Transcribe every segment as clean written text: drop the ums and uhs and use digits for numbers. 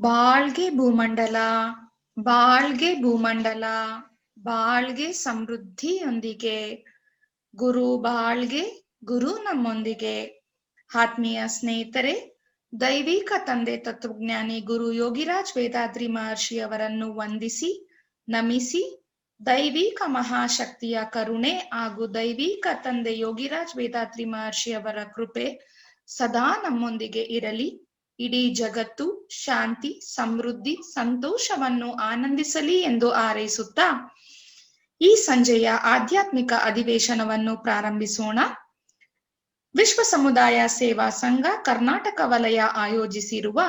ಬಾಳ್ಗೆ ಭೂಮಂಡಲ, ಬಾಳ್ಗೆ ಭೂಮಂಡಲ, ಬಾಳ್ಗೆ ಸಮೃದ್ಧಿಯೊಂದಿಗೆ. ಗುರು ಬಾಳ್ಗೆ, ಗುರು ನಮ್ಮೊಂದಿಗೆ. ಆತ್ಮೀಯ ಸ್ನೇಹಿತರೆ, ದೈವಿಕ ತಂದೆ ತತ್ವಜ್ಞಾನಿ ಗುರು ಯೋಗಿರಾಜ್ ವೇದಾದ್ರಿ ಮಹರ್ಷಿ ಅವರನ್ನು ವಂದಿಸಿ ನಮಿಸಿ, ದೈವಿಕ ಮಹಾಶಕ್ತಿಯ ಕರುಣೆ ಹಾಗೂ ದೈವಿಕ ತಂದೆ ಯೋಗಿರಾಜ್ ವೇದಾದ್ರಿ ಮಹರ್ಷಿ ಅವರ ಕೃಪೆ ಸದಾ ನಮ್ಮೊಂದಿಗೆ ಇರಲಿ. ಇಡೀ ಜಗತ್ತು ಶಾಂತಿ, ಸಮೃದ್ಧಿ, ಸಂತೋಷವನ್ನು ಆನಂದಿಸಲಿ ಎಂದು ಹಾರೈಸುತ್ತಾ ಈ ಸಂಜೆಯ ಆಧ್ಯಾತ್ಮಿಕ ಅಧಿವೇಶನವನ್ನು ಪ್ರಾರಂಭಿಸೋಣ. ವಿಶ್ವ ಸಮುದಾಯ ಸೇವಾ ಸಂಘ ಕರ್ನಾಟಕ ವಲಯ ಆಯೋಜಿಸಿರುವ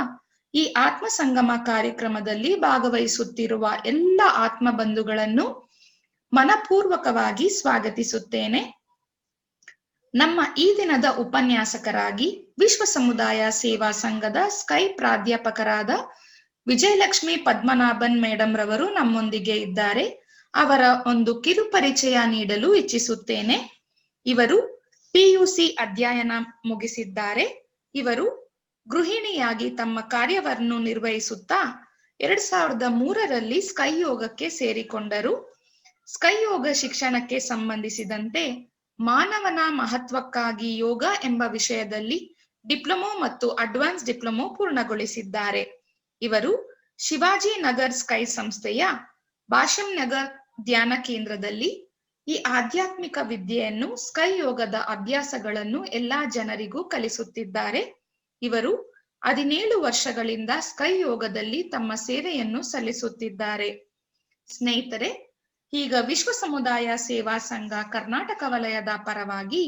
ಈ ಆತ್ಮ ಸಂಗಮ ಕಾರ್ಯಕ್ರಮದಲ್ಲಿ ಭಾಗವಹಿಸುತ್ತಿರುವ ಎಲ್ಲ ಆತ್ಮ ಬಂಧುಗಳನ್ನು ಮನಪೂರ್ವಕವಾಗಿ ಸ್ವಾಗತಿಸುತ್ತೇನೆ. ನಮ್ಮ ಈ ದಿನದ ಉಪನ್ಯಾಸಕರಾಗಿ ವಿಶ್ವ ಸಮುದಾಯ ಸೇವಾ ಸಂಘದ ಸ್ಕೈ ಪ್ರಾಧ್ಯಾಪಕರಾದ ವಿಜಯಲಕ್ಷ್ಮಿ ಪದ್ಮನಾಭನ್ ಮೇಡಂ ರವರು ನಮ್ಮೊಂದಿಗೆ ಇದ್ದಾರೆ. ಅವರ ಒಂದು ಕಿರು ಪರಿಚಯ ನೀಡಲು ಇಚ್ಛಿಸುತ್ತೇನೆ. ಇವರು ಪಿಯುಸಿ ಅಧ್ಯಯನ ಮುಗಿಸಿದ್ದಾರೆ. ಇವರು ಗೃಹಿಣಿಯಾಗಿ ತಮ್ಮ ಕಾರ್ಯವನ್ನು ನಿರ್ವಹಿಸುತ್ತಾ 2003ರಲ್ಲಿ ಸ್ಕೈ ಯೋಗಕ್ಕೆ ಸೇರಿಕೊಂಡರು. ಸ್ಕೈ ಯೋಗ ಶಿಕ್ಷಣಕ್ಕೆ ಸಂಬಂಧಿಸಿದಂತೆ ಮಾನವನ ಮಹತ್ವಕ್ಕಾಗಿ ಯೋಗ ಎಂಬ ವಿಷಯದಲ್ಲಿ ಡಿಪ್ಲೊಮೊ ಮತ್ತು ಅಡ್ವಾನ್ಸ್ ಡಿಪ್ಲೊಮೊ ಪೂರ್ಣಗೊಳಿಸಿದ್ದಾರೆ. ಇವರು ಶಿವಾಜಿ ನಗರ್ ಸ್ಕೈ ಸಂಸ್ಥೆಯ ಭಾಷ್ಯಂ ನಗರ್ ಧ್ಯಾನ ಕೇಂದ್ರದಲ್ಲಿ ಈ ಆಧ್ಯಾತ್ಮಿಕ ವಿದ್ಯೆಯನ್ನು, ಸ್ಕೈ ಯೋಗದ ಅಭ್ಯಾಸಗಳನ್ನು ಎಲ್ಲಾ ಜನರಿಗೂ ಕಲಿಸುತ್ತಿದ್ದಾರೆ. ಇವರು 17 ವರ್ಷಗಳಿಂದ ಸ್ಕೈ ಯೋಗದಲ್ಲಿ ತಮ್ಮ ಸೇವೆಯನ್ನು ಸಲ್ಲಿಸುತ್ತಿದ್ದಾರೆ. ಸ್ನೇಹಿತರೆ, ಈಗ ವಿಶ್ವ ಸಮುದಾಯ ಸೇವಾ ಸಂಘ ಕರ್ನಾಟಕ ವಲಯದ ಪರವಾಗಿ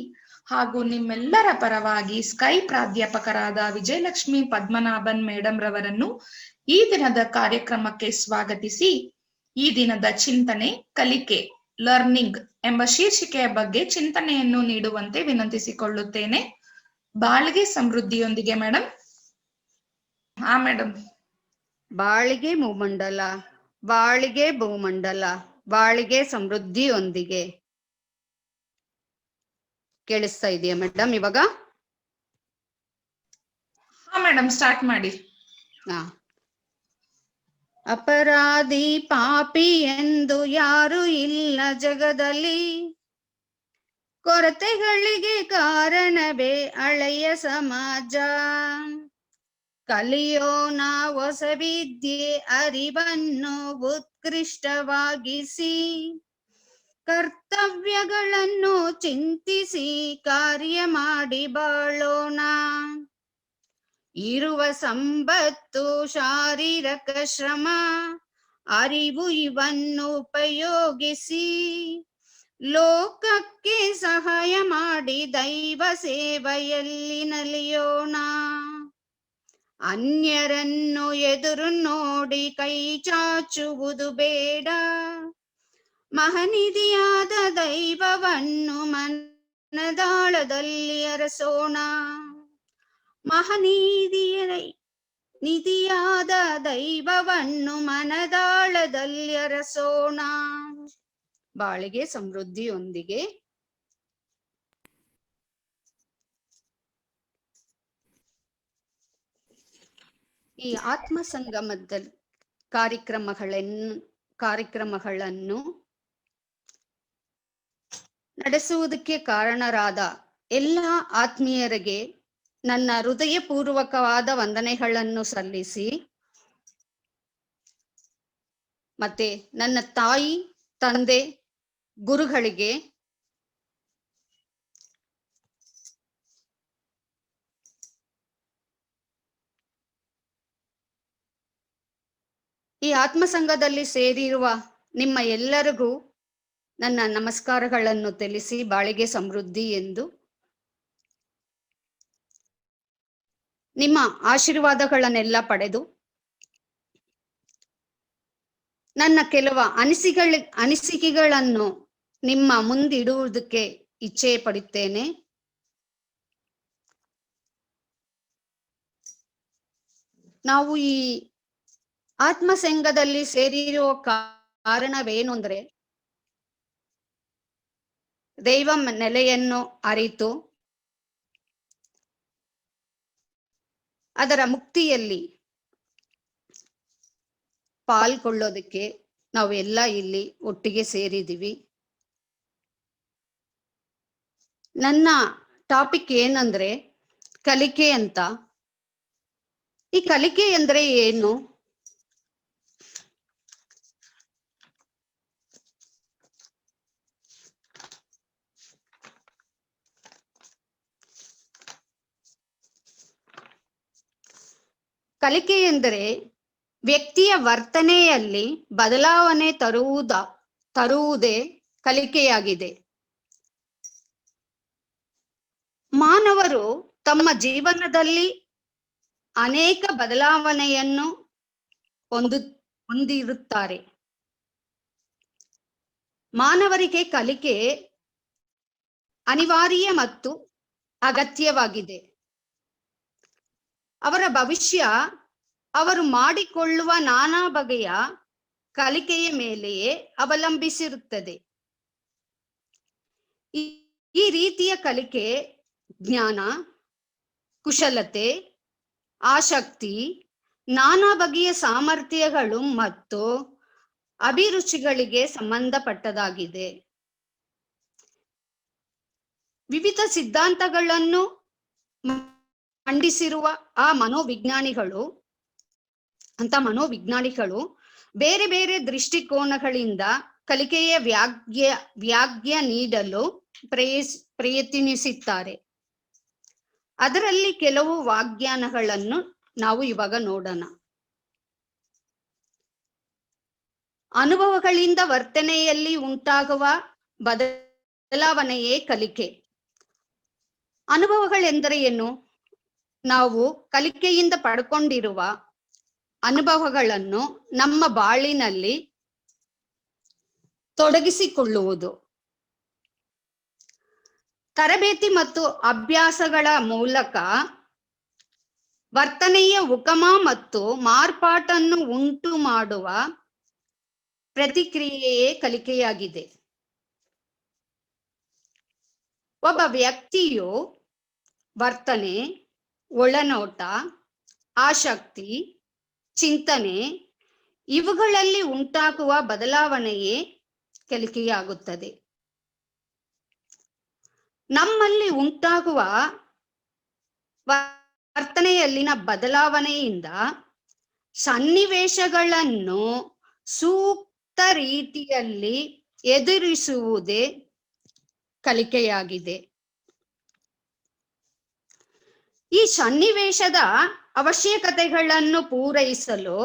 ಹಾಗೂ ನಿಮ್ಮೆಲ್ಲರ ಪರವಾಗಿ ಸ್ಕೈ ಪ್ರಾಧ್ಯಾಪಕರಾದ ವಿಜಯಲಕ್ಷ್ಮಿ ಪದ್ಮನಾಭನ್ ಮೇಡಂ ರವರನ್ನು ಈ ದಿನದ ಕಾರ್ಯಕ್ರಮಕ್ಕೆ ಸ್ವಾಗತಿಸಿ ಈ ದಿನದ ಚಿಂತನೆ, ಕಲಿಕೆ, ಲರ್ನಿಂಗ್ ಎಂಬ ಶೀರ್ಷಿಕೆಯ ಬಗ್ಗೆ ಚಿಂತನೆಯನ್ನು ನೀಡುವಂತೆ ವಿನಂತಿಸಿಕೊಳ್ಳುತ್ತೇನೆ. ಬಾಳ್ಗೆ ಸಮೃದ್ಧಿಯೊಂದಿಗೆ ಮೇಡಂ. ಮೇಡಂ. ಬಾಳಿಗೆ ಭೂಮಂಡಲ, ಬಾಳಿಗೆ ಭೂಮಂಡಲ, ಬಾಳಿಗೆ ಸಮೃದ್ಧಿಯೊಂದಿಗೆ. ಕೇಳಿಸ್ತಾ ಇದೆಯಾ ಮೇಡಮ್ ಇವಾಗ? ಮೇಡಂ, ಸ್ಟಾರ್ಟ್ ಮಾಡಿ. ಅಪರಾಧಿ ಪಾಪಿ ಎಂದು ಯಾರು ಇಲ್ಲ ಜಗದಲ್ಲಿ, ಕೊರತೆಗಳಿಗೆ ಕಾರಣವೇ ಹಳೆಯ ಸಮಾಜ. ಕಲಿಯೋಣ ಹೊಸ ವಿದ್ಯೆ, ಅರಿವನ್ನು ಉತ್ಕೃಷ್ಟವಾಗಿಸಿ, ಕರ್ತವ್ಯಗಳನ್ನು ಚಿಂತಿಸಿ ಕಾರ್ಯ ಮಾಡಿ ಬಾಳೋಣ. ಇರುವ ಸಂಪತ್ತು ಶಾರೀರಿಕ ಶ್ರಮ, ಅರಿವು ಇವನ್ನು ಉಪಯೋಗಿಸಿ ಲೋಕಕ್ಕೆ ಸಹಾಯ ಮಾಡಿ ದೈವ ಸೇವೆಯಲ್ಲಿ ನಲಿಯೋಣ. ಅನ್ಯರನ್ನು ಎದುರು ನೋಡಿ ಕೈ ಚಾಚುವುದು ಬೇಡ, ಮಹನಿಧಿಯಾದ ದೈವವನ್ನು ಮನದಾಳದಲ್ಲಿ ಅರಸೋಣ. ನಿಧಿಯಾದ ದೈವವನ್ನು ಮನದಾಳದಲ್ಲಿ ಅರಸೋಣ. ಬಾಳಿಗೆ ಸಮೃದ್ಧಿಯೊಂದಿಗೆ. ಈ ಆತ್ಮ ಸಂಗಮದ ಕಾರ್ಯಕ್ರಮಗಳನ್ನು ನಡೆಸುವುದಕ್ಕೆ ಕಾರಣರಾದ ಎಲ್ಲ ಆತ್ಮೀಯರಿಗೆ ನನ್ನ ಹೃದಯಪೂರ್ವಕವಾದ ವಂದನೆಗಳನ್ನು ಸಲ್ಲಿಸಿ, ಮತ್ತೆ ನನ್ನ ತಾಯಿ, ತಂದೆ, ಗುರುಗಳಿಗೆ ಈ ಆತ್ಮಸಂಘದಲ್ಲಿ ಸೇರಿರುವ ನಿಮ್ಮ ಎಲ್ಲರಿಗೂ ನನ್ನ ನಮಸ್ಕಾರಗಳನ್ನು ತಿಳಿಸಿ ಬಾಳಿಗೆ ಸಮೃದ್ಧಿ ಎಂದು ನಿಮ್ಮ ಆಶೀರ್ವಾದಗಳನ್ನೆಲ್ಲ ಪಡೆದು ನನ್ನ ಕೆಲವು ಅನಿಸಿಕೆಗಳನ್ನು ನಿಮ್ಮ ಮುಂದಿಡುವುದಕ್ಕೆ ಇಚ್ಛೆ ಪಡುತ್ತೇನೆ. ನಾವು ಈ ಆತ್ಮಸಂಘದಲ್ಲಿ ಸೇರಿರುವ ಕಾರಣವೇನು ಅಂದ್ರೆ, ದೈವ ನೆಲೆಯನ್ನು ಅರಿತು ಅದರ ಮುಕ್ತಿಯಲ್ಲಿ ಪಾಲ್ಗೊಳ್ಳೋದಕ್ಕೆ ನಾವೆಲ್ಲ ಇಲ್ಲಿ ಒಟ್ಟಿಗೆ ಸೇರಿದ್ದೀವಿ. ನನ್ನ ಟಾಪಿಕ್ ಏನಂದ್ರೆ ಕಲಿಕೆ ಅಂತ. ಈ ಕಲಿಕೆ ಅಂದ್ರೆ ಏನು? ಕಲಿಕೆ ಎಂದರೆ ವ್ಯಕ್ತಿಯ ವರ್ತನೆಯಲ್ಲಿ ಬದಲಾವಣೆ ತರುವುದೇ ಕಲಿಕೆಯಾಗಿದೆ. ಮಾನವರು ತಮ್ಮ ಜೀವನದಲ್ಲಿ ಅನೇಕ ಬದಲಾವಣೆಯನ್ನು ಹೊಂದಿರುತ್ತಾರೆ. ಮಾನವರಿಗೆ ಕಲಿಕೆ ಅನಿವಾರ್ಯ ಮತ್ತು ಅಗತ್ಯವಾಗಿದೆ. ಅವರ ಭವಿಷ್ಯ ಅವರು ಮಾಡಿಕೊಳ್ಳುವ ನಾನಾ ಬಗೆಯ ಕಲಿಕೆಯ ಮೇಲೆಯೇ ಅವಲಂಬಿಸಿರುತ್ತದೆ. ಈ ರೀತಿಯ ಕಲಿಕೆ ಜ್ಞಾನ, ಕುಶಲತೆ, ಆಸಕ್ತಿ, ನಾನಾ ಬಗೆಯ ಸಾಮರ್ಥ್ಯಗಳು ಮತ್ತು ಅಭಿರುಚಿಗಳಿಗೆ ಸಂಬಂಧಪಟ್ಟದಾಗಿದೆ. ವಿವಿಧ ಸಿದ್ಧಾಂತಗಳನ್ನು ಮಂಡಿಸಿರುವ ಮನೋವಿಜ್ಞಾನಿಗಳು ಬೇರೆ ಬೇರೆ ದೃಷ್ಟಿಕೋನಗಳಿಂದ ಕಲಿಕೆಯ ವ್ಯಾಖ್ಯ ನೀಡಲು ಪ್ರಯತ್ನಿಸುತ್ತಾರೆ. ಅದರಲ್ಲಿ ಕೆಲವು ವ್ಯಾಖ್ಯಾನಗಳನ್ನು ನಾವು ಇವಾಗ ನೋಡೋಣ. ಅನುಭವಗಳಿಂದ ವರ್ತನೆಯಲ್ಲಿ ಉಂಟಾಗುವ ಬದಲಾವಣೆಯೇ ಕಲಿಕೆ. ಅನುಭವಗಳೆಂದರೆ ಏನು? ನಾವು ಕಲಿಕೆಯಿಂದ ಪಡ್ಕೊಂಡಿರುವ ಅನುಭವಗಳನ್ನು ನಮ್ಮ ಬಾಳಿನಲ್ಲಿ ತೊಡಗಿಸಿಕೊಳ್ಳುವುದು. ತರಬೇತಿ ಮತ್ತು ಅಭ್ಯಾಸಗಳ ಮೂಲಕ ವರ್ತನೆಯ ಉಗಮ ಮತ್ತು ಮಾರ್ಪಾಟನ್ನು ಉಂಟು ಮಾಡುವ ಪ್ರತಿಕ್ರಿಯೆಯೇ ಕಲಿಕೆಯಾಗಿದೆ. ಒಬ್ಬ ವ್ಯಕ್ತಿಯು ವರ್ತನೆ, ಒಳನೋಟ, ಆಸಕ್ತಿ, ಚಿಂತನೆ ಇವುಗಳಲ್ಲಿ ಉಂಟಾಗುವ ಬದಲಾವಣೆಯೇ ಕಲಿಕೆಯಾಗುತ್ತದೆ. ನಮ್ಮಲ್ಲಿ ಉಂಟಾಗುವ ವರ್ತನೆಯಲ್ಲಿನ ಬದಲಾವಣೆಯಿಂದ ಸನ್ನಿವೇಶಗಳನ್ನು ಸೂಕ್ತ ರೀತಿಯಲ್ಲಿ ಎದುರಿಸುವುದೇ ಕಲಿಕೆಯಾಗಿದೆ. ಈ ಸನ್ನಿವೇಶದ ಅವಶ್ಯಕತೆಗಳನ್ನು ಪೂರೈಸಲು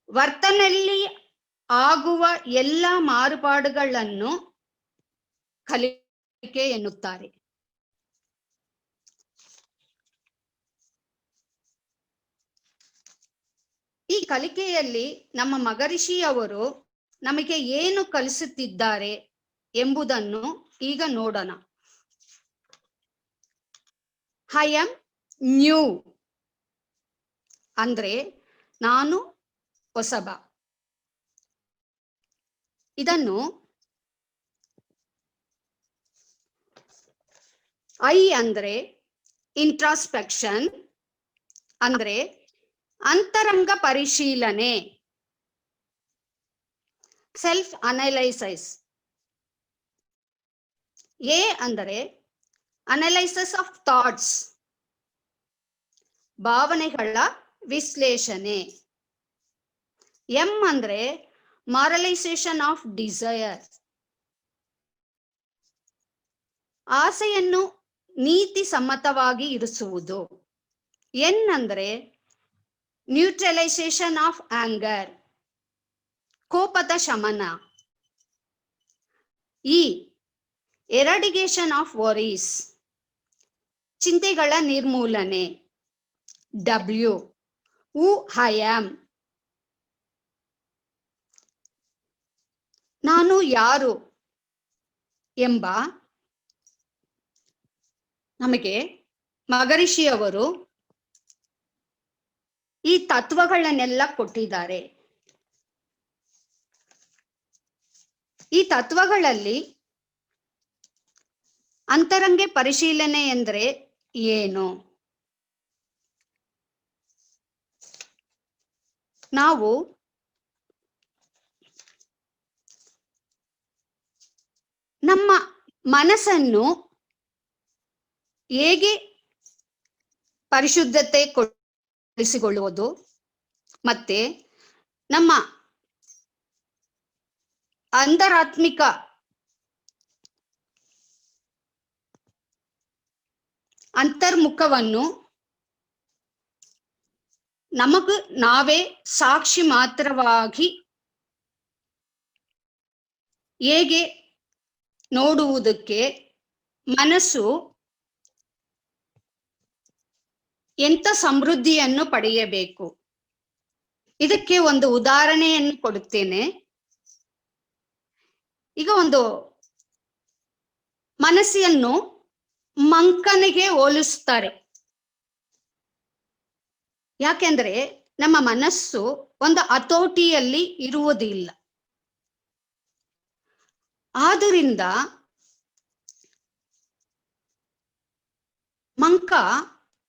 ವರ್ತನೆಯಲ್ಲಿ ಆಗುವ ಎಲ್ಲ ಮಾರ್ಪಾಡುಗಳನ್ನು ಕಲಿಕೆ ಎನ್ನುತ್ತಾರೆ. ಈ ಕಲಿಕೆಯಲ್ಲಿ ನಮ್ಮ ಮಹರ್ಷಿಯವರು ನಮಗೆ ಏನು ಕಲಿಸುತ್ತಿದ್ದಾರೆ ಎಂಬುದನ್ನು ಈಗ ನೋಡೋಣ. ಐ ಆಮ್ ನ್ಯೂ ಅಂದ್ರೆ ನಾನು ಹೊಸಬ. ಇದನ್ನು ಐ ಅಂದ್ರೆ ಇಂಟ್ರಾಸ್ಪೆಕ್ಷನ್ ಅಂದ್ರೆ ಅಂತರಂಗ ಪರಿಶೀಲನೆ, ಸೆಲ್ಫ್ ಅನಲೈಸಿಸ್. ಎ ಅಂದರೆ ಅನಲೈಸಿಸ್ ಆಫ್ ಥಾಟ್ಸ್, ಭಾವನೆಗಳ ವಿಶ್ಲೇಷಣೆ. ಎಂ ಅಂದ್ರೆ ಮಾರಲೈಸೇಷನ್ ಆಫ್ ಡಿಸೈರ್, ಆಸೆಯನ್ನು ನೀತಿ ಸಮ್ಮತವಾಗಿ ಇರಿಸುವುದು. ಎನ್ ಅಂದ್ರೆ ನ್ಯೂಟ್ರಲೈಸೇಷನ್ ಆಫ್ ಆಂಗರ್, ಕೋಪದ ಶಮನ. ಇ ಎರಾಡಿಗೇಷನ್ ಆಫ್ ವರೀಸ್, ಚಿಂತೆಗಳ ನಿರ್ಮೂಲನೆ. ಡಬ್ಲ್ಯೂ ಹೂ ಐ ಆಮ್, ನಾನು ಯಾರು ಎಂಬ ನಮಗೆ ಮಹರ್ಷಿಯವರು ಈ ತತ್ವಗಳನ್ನೆಲ್ಲ ಕೊಟ್ಟಿದ್ದಾರೆ. ಈ ತತ್ವಗಳಲ್ಲಿ ಅಂತರಂಗ ಪರಿಶೀಲನೆ ಎಂದರೆ ಏನು? ನಾವು ನಮ್ಮ ಮನಸ್ಸನ್ನು ಹೇಗೆ ಪರಿಶುದ್ಧತೆಗೊಳಿಸಿಕೊಳ್ಳುವುದು ಮತ್ತೆ ನಮ್ಮ ಅಂತರಾತ್ಮಿಕ ಅಂತರ್ಮುಖವನ್ನು ನಮಗೂ ನಾವೇ ಸಾಕ್ಷಿ ಮಾತ್ರವಾಗಿ ಹೇಗೆ ನೋಡುವುದಕ್ಕೆ ಮನಸ್ಸು ಎಂತ ಸಮೃದ್ಧಿಯನ್ನು ಪಡೆಯಬೇಕು. ಇದಕ್ಕೆ ಒಂದು ಉದಾಹರಣೆಯನ್ನು ಕೊಡುತ್ತೇನೆ. ಈಗ ಒಂದು ಮನಸ್ಸನ್ನು ಮಂಕನಿಗೆ ಹೋಲಿಸ್ತಾರೆ. ಯಾಕೆಂದ್ರೆ ನಮ್ಮ ಮನಸ್ಸು ಒಂದು ಹತೋಟಿಯಲ್ಲಿ ಇರುವುದಿಲ್ಲ. ಆದ್ದರಿಂದ ಮಂಕ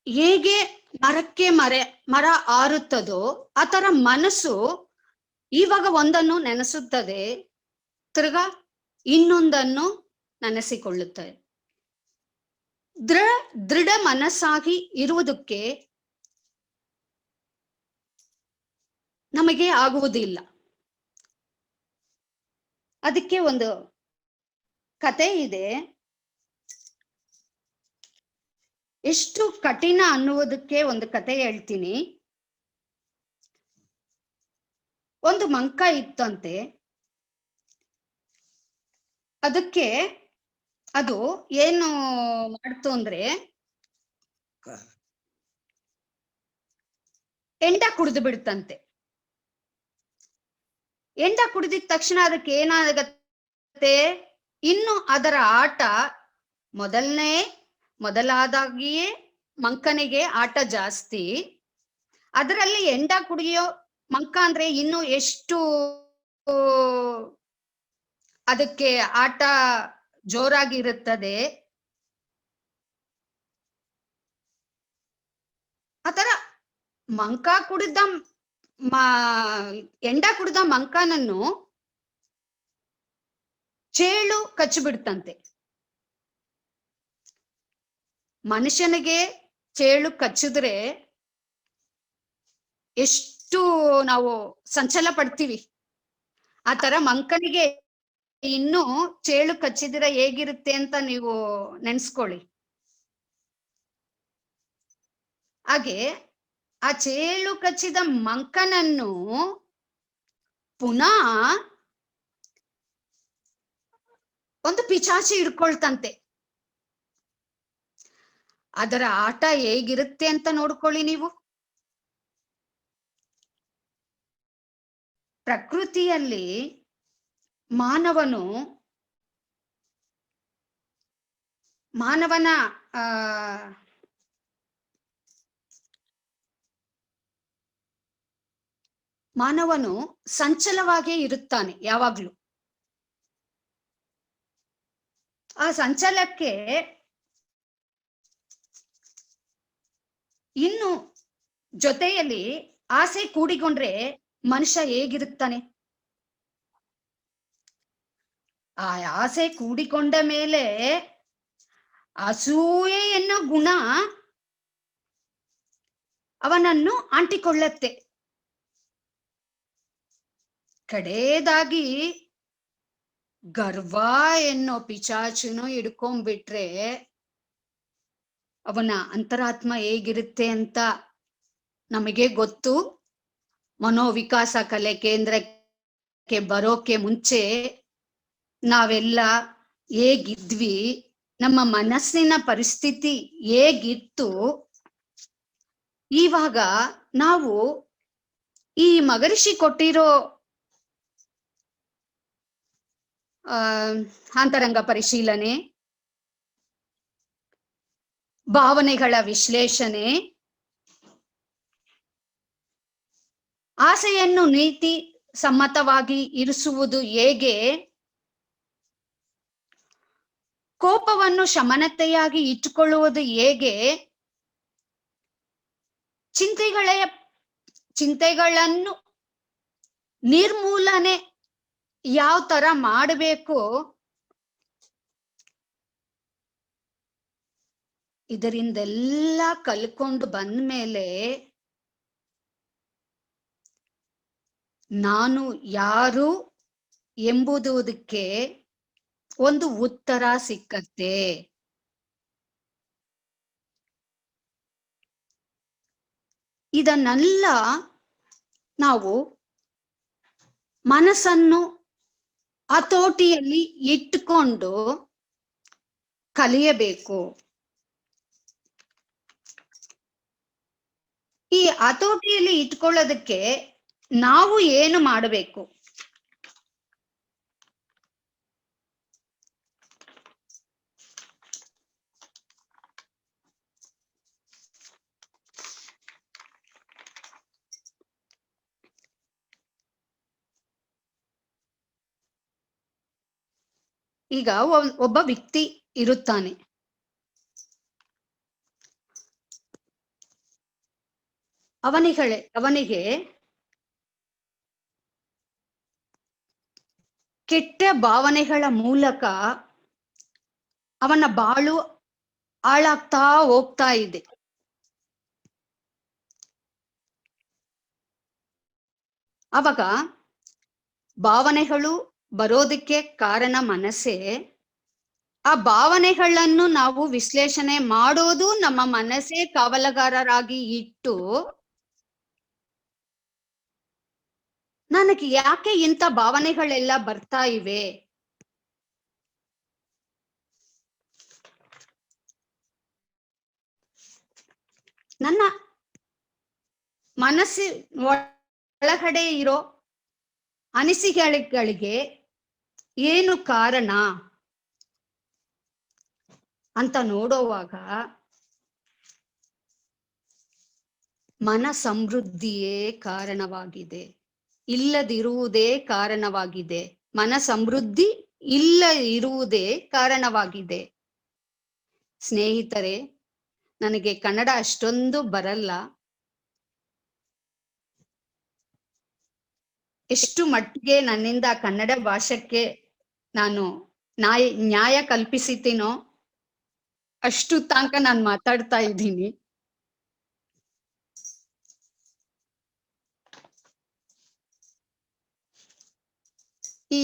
ಹೇಗೆ ಮರಕ್ಕೆ ಮರ ಆರುತ್ತದೋ ಆ ತರ ಮನಸ್ಸು ಇವಾಗ ಒಂದನ್ನು ನೆನೆಸುತ್ತದೆ, ತಿರ್ಗಾ ಇನ್ನೊಂದನ್ನು ನೆನೆಸಿಕೊಳ್ಳುತ್ತದೆ. ದೃಢ ಮನಸ್ಸಾಗಿ ಇರುವುದಕ್ಕೆ ನಮಗೆ ಆಗುವುದಿಲ್ಲ. ಅದಕ್ಕೆ ಒಂದು ಕತೆ ಇದೆ. ಎಷ್ಟು ಕಠಿಣ ಅನ್ನುವುದಕ್ಕೆ ಒಂದು ಕತೆ ಹೇಳ್ತೀನಿ. ಒಂದು ಮಂಕ ಇತ್ತಂತೆ. ಅದಕ್ಕೆ ಅದು ಏನು ಮಾಡ್ತು ಅಂದ್ರೆ ಎಂಡ ಕುಡಿದು ಬಿಡ್ತಂತೆ. ಎಂಡ ಕುಡಿದಿದ ತಕ್ಷಣ ಅದಕ್ಕೆ ಏನಾಗತ್ತೆ, ಇನ್ನು ಅದರ ಆಟ ಮೊದಲಾದಾಗಿಯೇ ಮಂಕನಿಗೆ ಆಟ ಜಾಸ್ತಿ. ಅದರಲ್ಲಿ ಎಂಡ ಕುಡಿಯೋ ಮಂಕ ಅಂದ್ರೆ ಇನ್ನು ಎಷ್ಟು ಅದಕ್ಕೆ ಆಟ ಜೋರಾಗಿರುತ್ತದೆ. ಆತರ ಮಂಕ ಕುಡಿದ ಎಂಡ ಕುಡಿದ ಮಂಕನನ್ನು ಚೇಳು ಕಚ್ಚಿಬಿಡ್ತಂತೆ. ಮನುಷ್ಯನಿಗೆ ಚೇಳು ಕಚ್ಚಿದ್ರೆ ಎಷ್ಟು ನಾವು ಸಂಚಲ ಪಡ್ತೀವಿ. ಆ ತರ ಮಂಕನಿಗೆ ಇನ್ನು ಚೇಳು ಕಚ್ಚಿದ್ರೆ ಹೇಗಿರುತ್ತೆ ಅಂತ ನೀವು ನೆನ್ಸ್ಕೊಳ್ಳಿ. ಹಾಗೆ ಆ ಚೇಳು ಕಚ್ಚಿದ ಮಂಕನನ್ನು ಪುನಃ ಒಂದು ಪಿಚಾಚಿ ಹಿಡ್ಕೊಳ್ತಂತೆ. ಅದರ ಆಟ ಹೇಗಿರುತ್ತೆ ಅಂತ ನೋಡ್ಕೊಳ್ಳಿ ನೀವು. ಪ್ರಕೃತಿಯಲ್ಲಿ ಮಾನವನ ಮಾನವನು ಸಂಚಲವಾಗೇ ಇರುತ್ತಾನೆ ಯಾವಾಗ್ಲೂ. ಆ ಸಂಚಲಕ್ಕೆ ಇನ್ನು ಜೊತೆಯಲ್ಲಿ ಆಸೆ ಕೂಡಿಕೊಂಡ್ರೆ ಮನುಷ್ಯ ಹೇಗಿರುತ್ತಾನೆ. ಆ ಆಸೆ ಕೂಡಿಕೊಂಡ ಮೇಲೆ ಅಸೂಯೆ ಎನ್ನೋ ಗುಣ ಅವನನ್ನು ಅಂಟಿಕೊಳ್ಳತ್ತೆ. ಕಡೆಯದಾಗಿ ಗರ್ವ ಎನ್ನೋ ಪಿಚಾಚುನು ಹಿಡ್ಕೊಂಡ್ಬಿಟ್ರೆ ಅವನ ಅಂತರಾತ್ಮ ಹೇಗಿರುತ್ತೆ ಅಂತ ನಮಗೆ ಗೊತ್ತು. ಮನೋವಿಕಾಸ ಕಲೆ ಕೇಂದ್ರಕ್ಕೆ ಬರೋಕೆ ಮುಂಚೆ ನಾವೆಲ್ಲ ಹೇಗಿದ್ವಿ, ನಮ್ಮ ಮನಸ್ಸಿನ ಪರಿಸ್ಥಿತಿ ಹೇಗಿತ್ತು, ಇವಾಗ ನಾವು ಈ ಮಗರಿಷಿ ಕೊಟ್ಟಿರೋ ಅಂತರಂಗ ಪರಿಶೀಲನೆ, ಭಾವನೆಗಳ ವಿಶ್ಲೇಷಣೆ, ಆಸೆಯನ್ನು ನೀತಿ ಸಮ್ಮತವಾಗಿ ಇರಿಸುವುದು ಹೇಗೆ, ಕೋಪವನ್ನು ಶಮನತೆಯಾಗಿ ಇಟ್ಟುಕೊಳ್ಳುವುದು ಹೇಗೆ, ಚಿಂತೆಗಳನ್ನು ನಿರ್ಮೂಲನೆ ಯಾವ ತರ ಮಾಡಬೇಕು ಇದರಿಂದೆಲ್ಲ ಕಲ್ಕೊಂಡು ಬಂದ್ಮೇಲೆ ನಾನು ಯಾರು ಎಂಬುದಕ್ಕೆ ಒಂದು ಉತ್ತರ ಸಿಕ್ಕತ್ತೆ. ಇದನ್ನೆಲ್ಲ ನಾವು ಮನಸ್ಸನ್ನು ಹತೋಟಿಯಲ್ಲಿ ಇಟ್ಟುಕೊಂಡು ಕಲಿಯಬೇಕು. ಈ ಹತೋಟಿಯಲ್ಲಿ ಇಟ್ಕೊಳ್ಳೋದಕ್ಕೆ ನಾವು ಏನು ಮಾಡಬೇಕು? ಈಗ ಒಬ್ಬ ವ್ಯಕ್ತಿ ಇರುತ್ತಾನೆ. ಅವನಿಗೆ ಕೆಟ್ಟ ಭಾವನೆಗಳ ಮೂಲಕ ಅವನ ಬಾಳು ಹಾಳಾಗ್ತಾ ಹೋಗ್ತಾ ಇದೆ. ಅವಾಗ ಭಾವನೆಗಳು ಬರೋದಕ್ಕೆ ಕಾರಣ ಮನಸ್ಸೇ. ಆ ಭಾವನೆಗಳನ್ನು ನಾವು ವಿಶ್ಲೇಷಣೆ ಮಾಡೋದು ನಮ್ಮ ಮನಸ್ಸೇ ಕಾವಲುಗಾರರಾಗಿ ಇಟ್ಟು, ನನಗೆ ಯಾಕೆ ಇಂಥ ಭಾವನೆಗಳೆಲ್ಲ ಬರ್ತಾ ಇವೆ, ನನ್ನ ಮನಸ್ಸಿ ಒಳಗಡೆ ಇರೋ ಅನಿಸಿಕೆಗಳಿಗೆ ಏನು ಕಾರಣ ಅಂತ ನೋಡುವಾಗ ಮನ ಸಮೃದ್ಧಿಯೇ ಕಾರಣವಾಗಿದೆ, ಇಲ್ಲದಿರುವುದೇ ಕಾರಣವಾಗಿದೆ. ಮನ ಸಮೃದ್ಧಿ ಇಲ್ಲ ಇರುವುದೇ ಕಾರಣವಾಗಿದೆ. ಸ್ನೇಹಿತರೆ, ನನಗೆ ಕನ್ನಡ ಅಷ್ಟೊಂದು ಬರಲ್ಲ. ಎಷ್ಟು ಮಟ್ಟಿಗೆ ನನ್ನಿಂದ ಕನ್ನಡ ಭಾಷೆಗೆ ನಾನು ನ್ಯಾಯ ಕಲ್ಪಿಸಿತೀನೋ ಅಷ್ಟು ತನಕ ನಾನು ಮಾತಾಡ್ತಾ ಇದ್ದೀನಿ. ಈ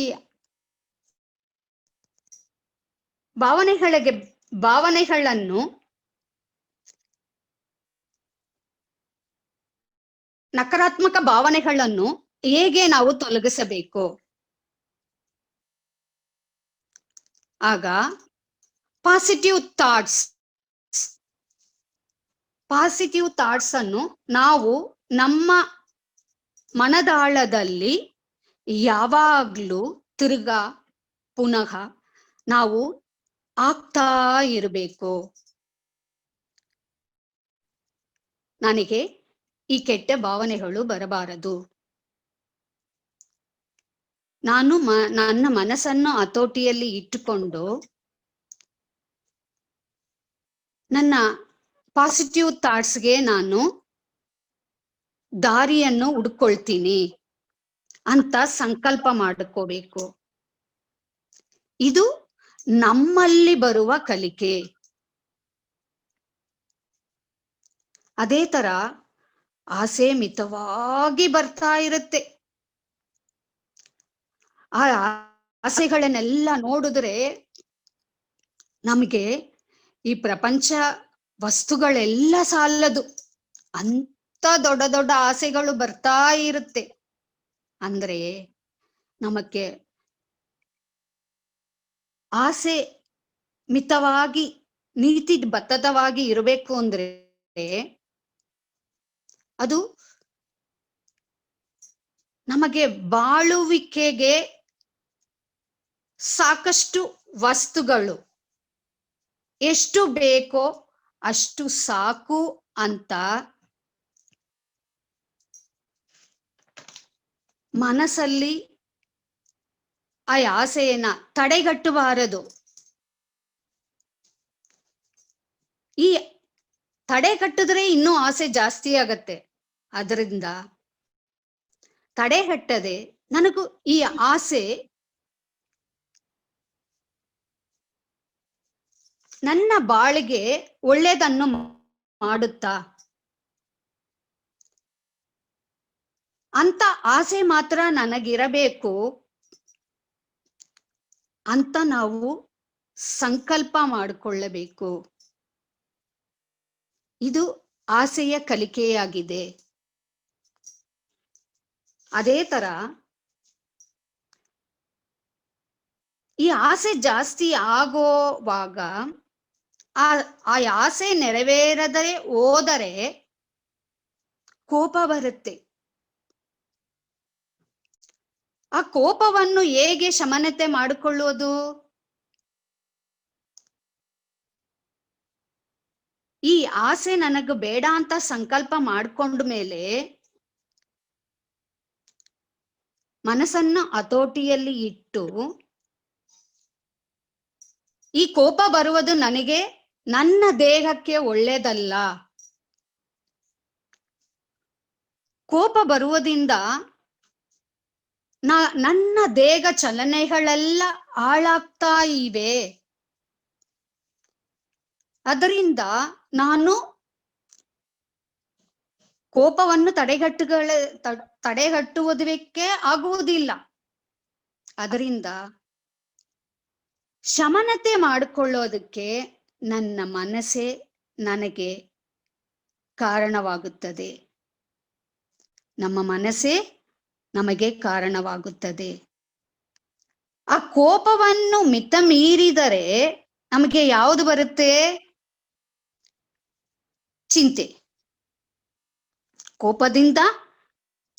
ಭಾವನೆಗಳನ್ನು ನಕಾರಾತ್ಮಕ ಭಾವನೆಗಳನ್ನು ಹೇಗೆ ನಾವು ತೊಲಗಿಸಬೇಕು? ಆಗ ಪಾಸಿಟಿವ್ ಥಾಟ್ಸ್ ಅನ್ನು ನಾವು ನಮ್ಮ ಮನದಾಳದಲ್ಲಿ ಯಾವಾಗ್ಲೂ ತಿರ್ಗಾ ಪುನಃ ನಾವು ಆಗ್ತಾ ಇರಬೇಕು. ನನಗೆ ಈ ಕೆಟ್ಟ ಭಾವನೆಗಳು ಬರಬಾರದು. ನಾನು ನನ್ನ ಮನಸ್ಸನ್ನು ಹತೋಟಿಯಲ್ಲಿ ಇಟ್ಟುಕೊಂಡು ನನ್ನ ಪಾಸಿಟಿವ್ ಥಾಟ್ಸ್ಗೆ ನಾನು ದಾರಿಯನ್ನು ಹುಡ್ಕೊಳ್ತೀನಿ ಅಂತ ಸಂಕಲ್ಪ ಮಾಡ್ಕೋಬೇಕು. ಇದು ನಮ್ಮಲ್ಲಿ ಬರುವ ಕಲಿಕೆ. ಅದೇ ತರ ಆಸೆ ಮಿತವಾಗಿ ಬರ್ತಾ ಇರುತ್ತೆ. ಆ ಆಸೆಗಳನ್ನೆಲ್ಲ ನೋಡಿದ್ರೆ ನಮಗೆ ಈ ಪ್ರಪಂಚ ವಸ್ತುಗಳೆಲ್ಲ ಸಾಲದು, ಅಂತ ದೊಡ್ಡ ದೊಡ್ಡ ಆಸೆಗಳು ಬರ್ತಾ ಇರುತ್ತೆ. ಅಂದ್ರೆ ನಮಗೆ ಆಸೆ ಮಿತವಾಗಿ ನೀತಿ ಬದ್ಧವಾಗಿ ಇರಬೇಕು ಅಂದ್ರೆ ಅದು ನಮಗೆ ಬಾಳುವಿಕೆಗೆ ಸಾಕಷ್ಟು ವಸ್ತುಗಳು ಎಷ್ಟು ಬೇಕೋ ಅಷ್ಟು ಸಾಕು ಅಂತ ಮನಸ್ಸಲ್ಲಿ ಆ ಆಸೆಯನ್ನ ತಡೆಗಟ್ಟಬಾರದು. ಈ ತಡೆ ಕಟ್ಟಿದ್ರೆ ಇನ್ನೂ ಆಸೆ ಜಾಸ್ತಿ ಆಗತ್ತೆ. ಅದರಿಂದ ತಡೆಗಟ್ಟದೆ ನನಗೂ ಈ ಆಸೆ ನನ್ನ ಬಾಳಿಗೆ ಒಳ್ಳೆಯದನ್ನು ಮಾಡುತ್ತಾ ಅಂತ ಆಸೆ ಮಾತ್ರ ನನಗಿರಬೇಕು ಅಂತ ನಾವು ಸಂಕಲ್ಪ ಮಾಡಿಕೊಳ್ಳಬೇಕು. ಇದು ಆಸೆಯ ಕಲಿಕೆಯಾಗಿದೆ. ಅದೇ ತರ ಈ ಆಸೆ ಜಾಸ್ತಿ ಆಗೋವಾಗ ಆ ಆಸೆ ನೆರವೇರದೆ ಹೋದರೆ ಕೋಪ ಬರುತ್ತೆ. ಆ ಕೋಪವನ್ನು ಹೇಗೆ ಶಮನತೆ ಮಾಡಿಕೊಳ್ಳುವುದು? ಈ ಆಸೆ ನನಗೆ ಬೇಡ ಅಂತ ಸಂಕಲ್ಪ ಮಾಡ್ಕೊಂಡ ಮೇಲೆ ಮನಸ್ಸನ್ನ ಹತೋಟಿಯಲ್ಲಿ ಇಟ್ಟು, ಈ ಕೋಪ ಬರುವುದು ನನಗೆ ನನ್ನ ದೇಹಕ್ಕೆ ಒಳ್ಳೇದಲ್ಲ, ಕೋಪ ಬರುವುದರಿಂದ ನನ್ನ ದೇಹ ಚಲನೆಗಳೆಲ್ಲ ಹಾಳಾಗ್ತಾ ಇವೆ, ಅದರಿಂದ ನಾನು ಕೋಪವನ್ನು ತಡೆಗಟ್ಟುವುದಕ್ಕೆ ಆಗುವುದಿಲ್ಲ. ಅದರಿಂದ ಶಮನತೆ ಮಾಡಿಕೊಳ್ಳೋದಕ್ಕೆ ನನ್ನ ಮನಸ್ಸೇ ನನಗೆ ಕಾರಣವಾಗುತ್ತದೆ. ನಮ್ಮ ಮನಸ್ಸೇ ನಮಗೆ ಕಾರಣವಾಗುತ್ತದೆ. ಆ ಕೋಪವನ್ನು ಮಿತ ಮೀರಿದರೆ ನಮಗೆ ಯಾವುದು ಬರುತ್ತೆ? ಚಿಂತೆ. ಕೋಪದಿಂದ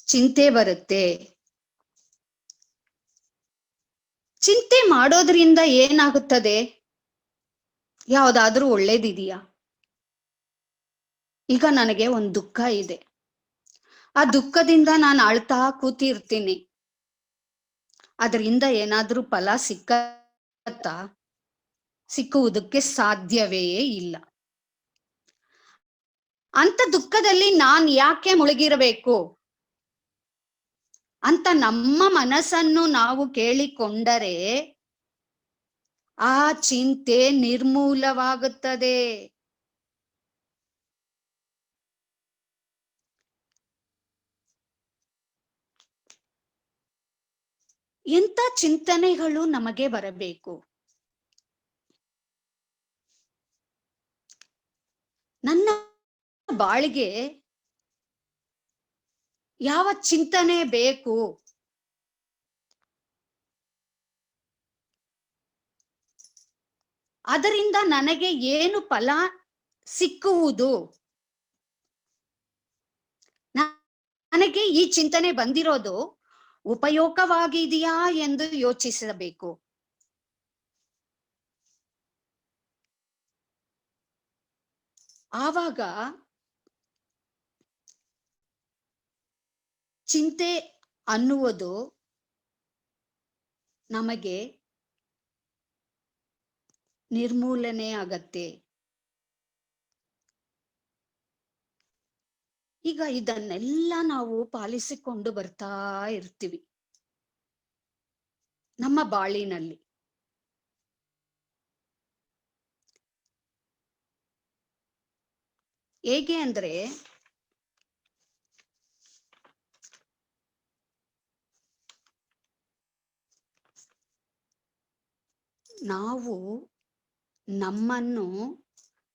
ಚಿಂತೆ ಬರುತ್ತೆ. ಚಿಂತೆ ಮಾಡೋದ್ರಿಂದ ಏನಾಗುತ್ತದೆ? ಯಾವುದಾದ್ರೂ ಒಳ್ಳೇದಿದೆಯಾ? ಈಗ ನನಗೆ ಒಂದು ದುಃಖ ಇದೆ, ಆ ದುಃಖದಿಂದ ನಾನು ಅಳ್ತಾ ಕೂತಿರ್ತೀನಿ, ಅದರಿಂದ ಏನಾದ್ರೂ ಫಲ ಸಿಕ್ಕತ್ತಾ? ಸಿಕ್ಕುವುದಕ್ಕೆ ಸಾಧ್ಯವೇ ಇಲ್ಲ. ಅಂತ ದುಃಖದಲ್ಲಿ ನಾನ್ ಯಾಕೆ ಮುಳುಗಿರಬೇಕು ಅಂತ ನಮ್ಮ ಮನಸ್ಸನ್ನು ನಾವು ಕೇಳಿಕೊಂಡರೆ ಆ ಚಿಂತೆ ನಿರ್ಮೂಲವಾಗುತ್ತದೆ. ಎಂತ ಚಿಂತನೆಗಳು ನಮಗೆ ಬರಬೇಕು? ನನ್ನ ಬಾಳಿಗೆ ಯಾವ ಚಿಂತನೆ ಬೇಕು? ಅದರಿಂದ ನನಗೆ ಏನು ಫಲ ಸಿಕ್ಕುವುದು? ನನಗೆ ಈ ಚಿಂತನೆ ಬಂದಿರೋದು ಉಪಯೋಗವಾಗಿದೆಯಾ ಎಂದು ಯೋಚಿಸಬೇಕು. ಆವಾಗ ಚಿಂತೆ ಅನ್ನುವುದು ನಮಗೆ ನಿರ್ಮೂಲನೆ ಆಗತ್ತೆ. ಈಗ ಇದನ್ನೆಲ್ಲ ನಾವು ಪಾಲಿಸಿಕೊಂಡು ಬರ್ತಾ ಇರ್ತೀವಿ ನಮ್ಮ ಬಾಳಿನಲ್ಲಿ. ಹೇಗೆ ಅಂದ್ರೆ, ನಾವು ನಮ್ಮನ್ನು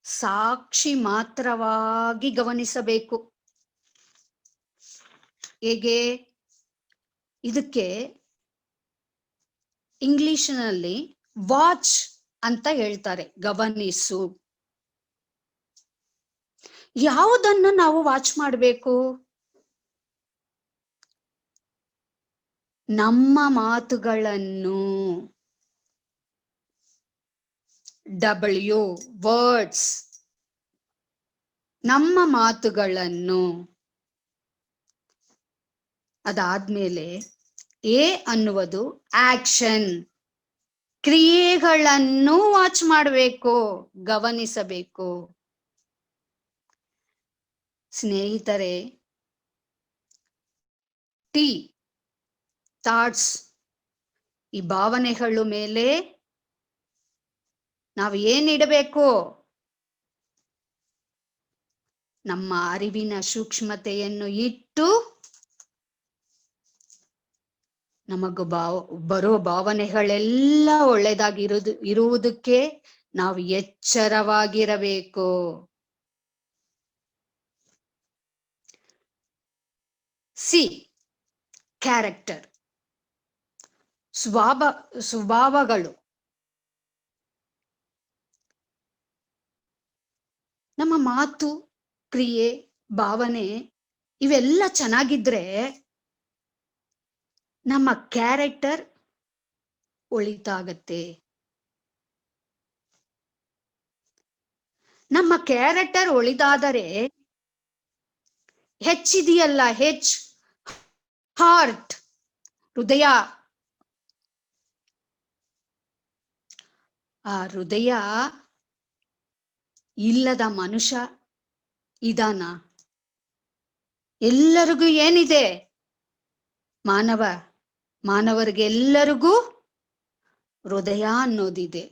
ಸಾಕ್ಷಿ ಮಾತ್ರವಾಗಿ ಗಮನಿಸಬೇಕು. ಹೇಗೆ? ಇದಕ್ಕೆ ಇಂಗ್ಲಿಷ್ನಲ್ಲಿ ವಾಚ್ ಅಂತ ಹೇಳ್ತಾರೆ, ಗಮನಿಸು. ಯಾವುದನ್ನು ನಾವು ವಾಚ್ ಮಾಡಬೇಕು? ನಮ್ಮ ಮಾತುಗಳನ್ನು. ವರ್ಡ್ಸ್, ನಮ್ಮ ಮಾತುಗಳನ್ನು. ಅದಾದ್ಮೇಲೆ ಎ ಅನ್ನುವುದು ಆಕ್ಷನ್, ಕ್ರಿಯೆಗಳನ್ನು ವಾಚ್ ಮಾಡಬೇಕು, ಗಮನಿಸಬೇಕು. ಸ್ನೇಹಿತರೆ, ಥಾಟ್ಸ್, ಈ ಭಾವನೆಗಳ ಮೇಲೆ ನಾವು ಏನಿಡಬೇಕು? ನಮ್ಮ ಅರಿವಿನ ಸೂಕ್ಷ್ಮತೆಯನ್ನು ಇಟ್ಟು ನಮಗ ಬರೋ ಭಾವನೆಗಳೆಲ್ಲ ಇರುವುದಕ್ಕೆ ನಾವು ಎಚ್ಚರವಾಗಿರಬೇಕು. C, character, ಸ್ವಭಾವಗಳು. ನಮ್ಮ ಮಾತು, ಕ್ರಿಯೆ, ಭಾವನೆ ಇವೆಲ್ಲ ಚೆನ್ನಾಗಿದ್ರೆ ನಮ್ಮ ಕ್ಯಾರೆಕ್ಟರ್ ಒಳಿತಾಗತ್ತೆ. ನಮ್ಮ ಕ್ಯಾರೆಕ್ಟರ್ ಒಳಿತಾದರೆ ಹೆಚ್ಚಿದೆಯಲ್ಲ, ಹಾರ್ಟ್, ಹೃದಯ. ಆ ಹೃದಯ ಇಲ್ಲದ ಮನುಷ್ಯ ಇದಾನ? ಎಲ್ಲರಿಗೂ ಏನಿದೆ? ಮಾನವರಿಗೆಲ್ಲರಿಗೂ ಹೃದಯ ಅನ್ನೋದಿದೆ.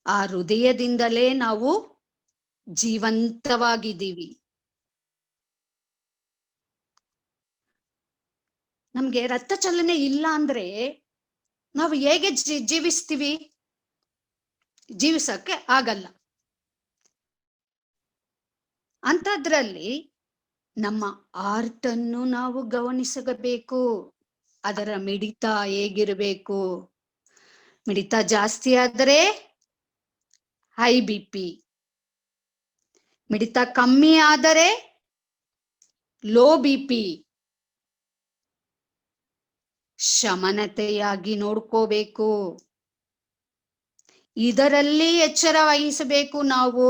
ಆ ಹೃದಯದಿಂದಲೇ ನಾವು ಜೀವಂತವಾಗಿದ್ದೀವಿ. ನಮ್ಗೆ ರಕ್ತ ಚಲನೆ ಇಲ್ಲ ಅಂದ್ರೆ ನಾವು ಹೇಗೆ ಜೀವಿಸ್ತೀವಿ? ಜೀವಿಸಕ್ಕೆ ಆಗಲ್ಲ. ಅಂತದ್ರಲ್ಲಿ ನಮ್ಮ ಹಾರ್ಟ್ ಅನ್ನು ನಾವು ಗಮನಿಸಬೇಕು. ಅದರ ಮಿಡಿತ ಹೇಗಿರಬೇಕು? ಮಿಡಿತ ಜಾಸ್ತಿ ಆದ್ರೆ ಹೈ BP, ಮಿಡಿತ ಕಮ್ಮಿ ಆದರೆ ಲೋ BP. ಶಮನತೆಯಾಗಿ ನೋಡ್ಕೋಬೇಕು. ಇದರಲ್ಲಿ ಎಚ್ಚರ ವಹಿಸಬೇಕು ನಾವು.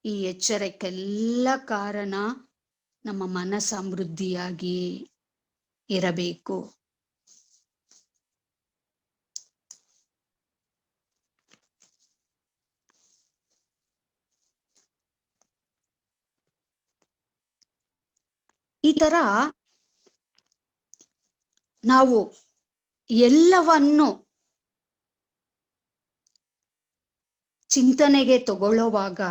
ಈ ಎಚ್ಚರಕ್ಕೆಲ್ಲ ಕಾರಣ ನಮ್ಮ ಮನ ಸಮೃದ್ಧಿಯಾಗಿ ಇರಬೇಕು. ಈ ತರ ನಾವು ಎಲ್ಲವನ್ನು ಚಿಂತನೆಗೆ ತಗೊಳ್ಳುವಾಗ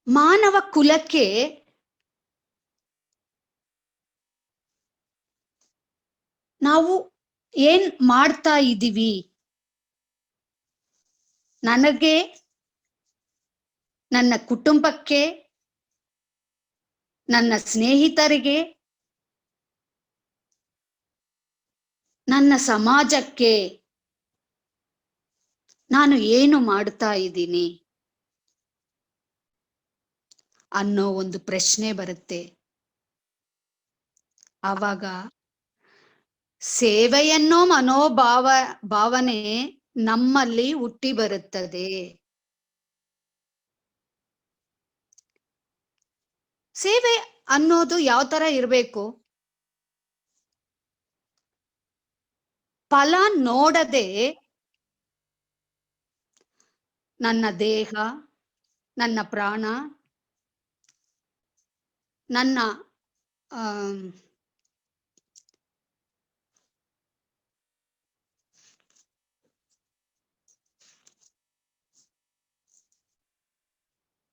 ಮಾನವ ಕುಲಕ್ಕೆ ನಾವು ಏನ್ ಮಾಡ್ತಾ ಇದ್ದೀವಿ? ನನಗೆ, ನನ್ನ ಕುಟುಂಬಕ್ಕೆ, ನನ್ನ ಸ್ನೇಹಿತರಿಗೆ, ನನ್ನ ಸಮಾಜಕ್ಕೆ ನಾನು ಏನು ಮಾಡ್ತಾ ಇದ್ದೀನಿ ಅನ್ನೋ ಒಂದು ಪ್ರಶ್ನೆ ಬರುತ್ತೆ. ಆವಾಗ ಸೇವೆಯನ್ನೋ ಭಾವನೆ ನಮ್ಮಲ್ಲಿ ಹುಟ್ಟಿ ಬರುತ್ತದೆ. ಸೇವೆ ಅನ್ನೋದು ಯಾವ ತರ ಇರಬೇಕು? ಫಲ ನೋಡದೆ ನನ್ನ ದೇಹ, ನನ್ನ ಪ್ರಾಣ, ನನ್ನ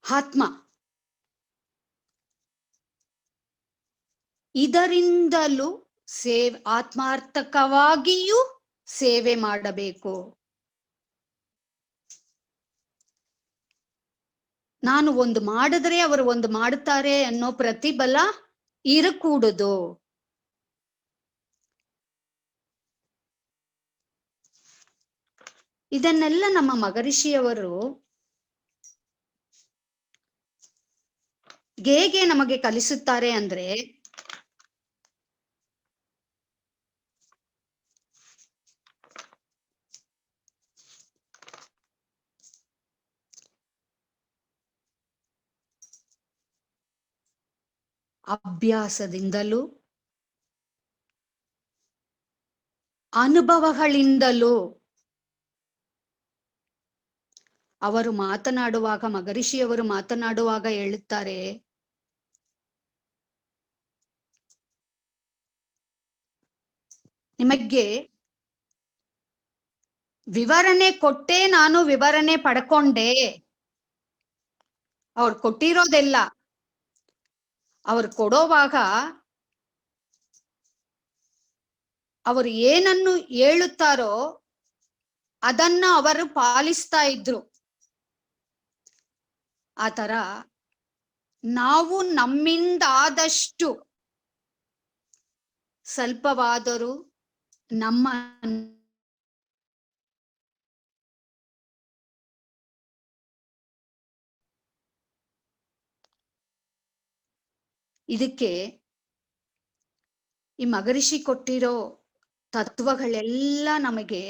ಆತ್ಮ, ಇದರಿಂದಲೂ ಆತ್ಮಾರ್ಥಕವಾಗಿಯೂ ಸೇವೆ ಮಾಡಬೇಕು. ನಾನು ಒಂದು ಮಾಡಿದ್ರೆ ಅವರು ಒಂದು ಮಾಡುತ್ತಾರೆ ಅನ್ನೋ ಪ್ರತಿಫಲ ಇರಕೂಡದು. ಇದನ್ನೆಲ್ಲ ನಮ್ಮ ಮಹರ್ಷಿಯವರು ಹೇಗೆ ನಮಗೆ ಕಲಿಸುತ್ತಾರೆ ಅಂದ್ರೆ, ಅಭ್ಯಾಸದಿಂದಲೂ ಅನುಭವಗಳಿಂದಲೂ. ಅವರು ಮಾತನಾಡುವಾಗ, ಮಹರ್ಷಿಯವರು ಮಾತನಾಡುವಾಗ ಹೇಳುತ್ತಾರೆ, ನಿಮಗೆ ವಿವರಣೆ ಕೊಟ್ಟೆ, ನಾನು ವಿವರಣೆ ಪಡ್ಕೊಂಡೆ. ಅವ್ರು ಕೊಟ್ಟಿರೋದೆಲ್ಲ ಅವ್ರು ಕೊಡೋವಾಗ ಅವರು ಏನನ್ನು ಹೇಳುತ್ತಾರೋ ಅದನ್ನ ಅವರು ಪಾಲಿಸ್ತಾ ಇದ್ರು. ಆ ತರ ನಾವು ನಮ್ಮಿಂದಾದಷ್ಟು ಸ್ವಲ್ಪವಾದರೂ ನಮ್ಮ ಇದಕ್ಕೆ ಈ ಮಗರಿಷಿ ಕೊಟ್ಟಿರೋ ತತ್ವಗಳೆಲ್ಲ ನಮಗೆ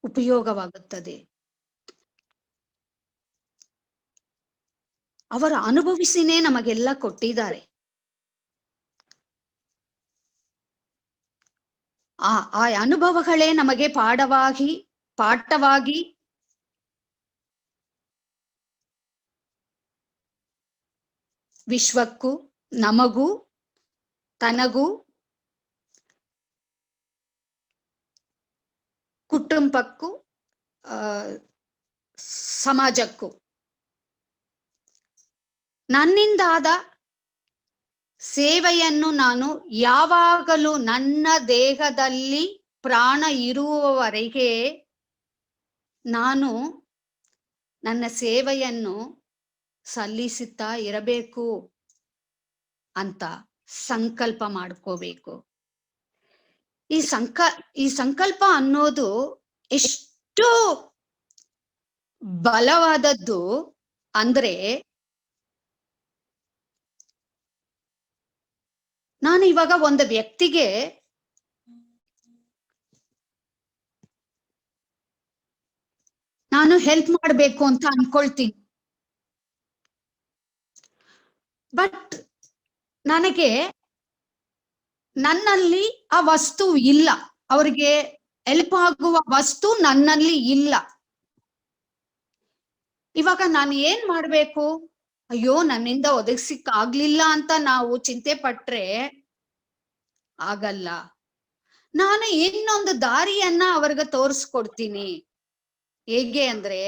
ಉಪಯೋಗವಾಗುತ್ತದೆ. ಅವರ ಅನುಭವಿಸಿನೇ ನಮಗೆಲ್ಲ ಕೊಟ್ಟಿದ್ದಾರೆ. ಆ ಅನುಭವಗಳೇ ನಮಗೆ ಪಾಠವಾಗಿ ವಿಶ್ವಕ್ಕೂ ನಮಗೂ ತನಗೂ ಕುಟುಂಬಕ್ಕೂ ಸಮಾಜಕ್ಕೂ ನನ್ನಿಂದಾದ ಸೇವೆಯನ್ನು ನಾನು ಯಾವಾಗಲೂ ನನ್ನ ದೇಹದಲ್ಲಿ ಪ್ರಾಣ ಇರುವವರೆಗೆ ನಾನು ನನ್ನ ಸೇವೆಯನ್ನು ಸಲ್ಲಿಸುತ್ತಾ ಇರಬೇಕು ಅಂತ ಸಂಕಲ್ಪ ಮಾಡ್ಕೋಬೇಕು. ಈ ಸಂಕಲ್ಪ ಅನ್ನೋದು ಎಷ್ಟು ಬಲವಾದದ್ದು ಅಂದ್ರೆ, ನಾನು ಇವಾಗ ಒಂದು ವ್ಯಕ್ತಿಗೆ ನಾನು ಹೆಲ್ಪ್ ಮಾಡ್ಬೇಕು ಅಂತ ಅನ್ಕೊಳ್ತೀನಿ. ಬಟ್ ನನಗೆ ನನ್ನಲ್ಲಿ ಆ ವಸ್ತು ಇಲ್ಲ, ಅವ್ರಿಗೆ ಹೆಲ್ಪ್ ಆಗುವ ವಸ್ತು ನನ್ನಲ್ಲಿ ಇಲ್ಲ. ಇವಾಗ ನಾನು ಏನ್ ಮಾಡ್ಬೇಕು? ಅಯ್ಯೋ, ನನ್ನಿಂದ ಒದಗಿಸಿಕ್ ಆಗ್ಲಿಲ್ಲ ಅಂತ ನಾವು ಚಿಂತೆ ಪಟ್ರೆ ಆಗಲ್ಲ. ನಾನು ಇನ್ನೊಂದು ದಾರಿಯನ್ನ ಅವ್ರಿಗೆ ತೋರಿಸ್ಕೊಡ್ತೀನಿ. ಹೇಗೆ ಅಂದ್ರೆ,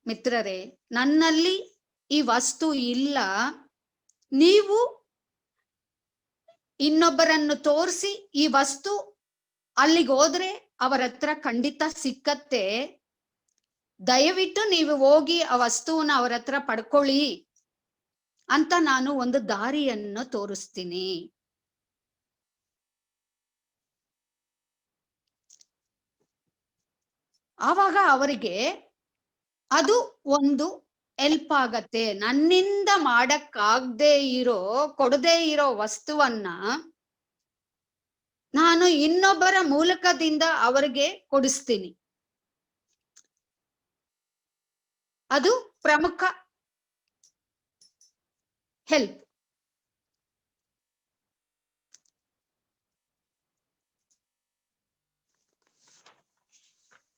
ಮಿತ್ರರೇ, ನನ್ನಲ್ಲಿ ಈ ವಸ್ತು ಇಲ್ಲ, ನೀವು ಇನ್ನೊಬ್ಬರನ್ನು ತೋರಿಸಿ ಈ ವಸ್ತು ಅಲ್ಲಿಗೆ ಹೋದ್ರೆ ಅವರ ಹತ್ರ ಖಂಡಿತ ಸಿಕ್ಕತ್ತೆ, ದಯವಿಟ್ಟು ನೀವು ಹೋಗಿ ಆ ವಸ್ತುವನ್ನ ಅವರ ಹತ್ರ ಪಡ್ಕೊಳ್ಳಿ ಅಂತ ನಾನು ಒಂದು ದಾರಿಯನ್ನು ತೋರಿಸ್ತೀನಿ. ಆವಾಗ ಅವರಿಗೆ ಅದು ಒಂದು ಹೆಲ್ಪ್ ಆಗತ್ತೆ. ನನ್ನಿಂದ ಕೊಡದೇ ಇರೋ ವಸ್ತುವನ್ನ ನಾನು ಇನ್ನೊಬ್ಬರ ಮೂಲಕದಿಂದ ಅವರಿಗೆ ಕೊಡಿಸ್ತೀನಿ. ಅದು ಪ್ರಮುಖ ಹೆಲ್ಪ್.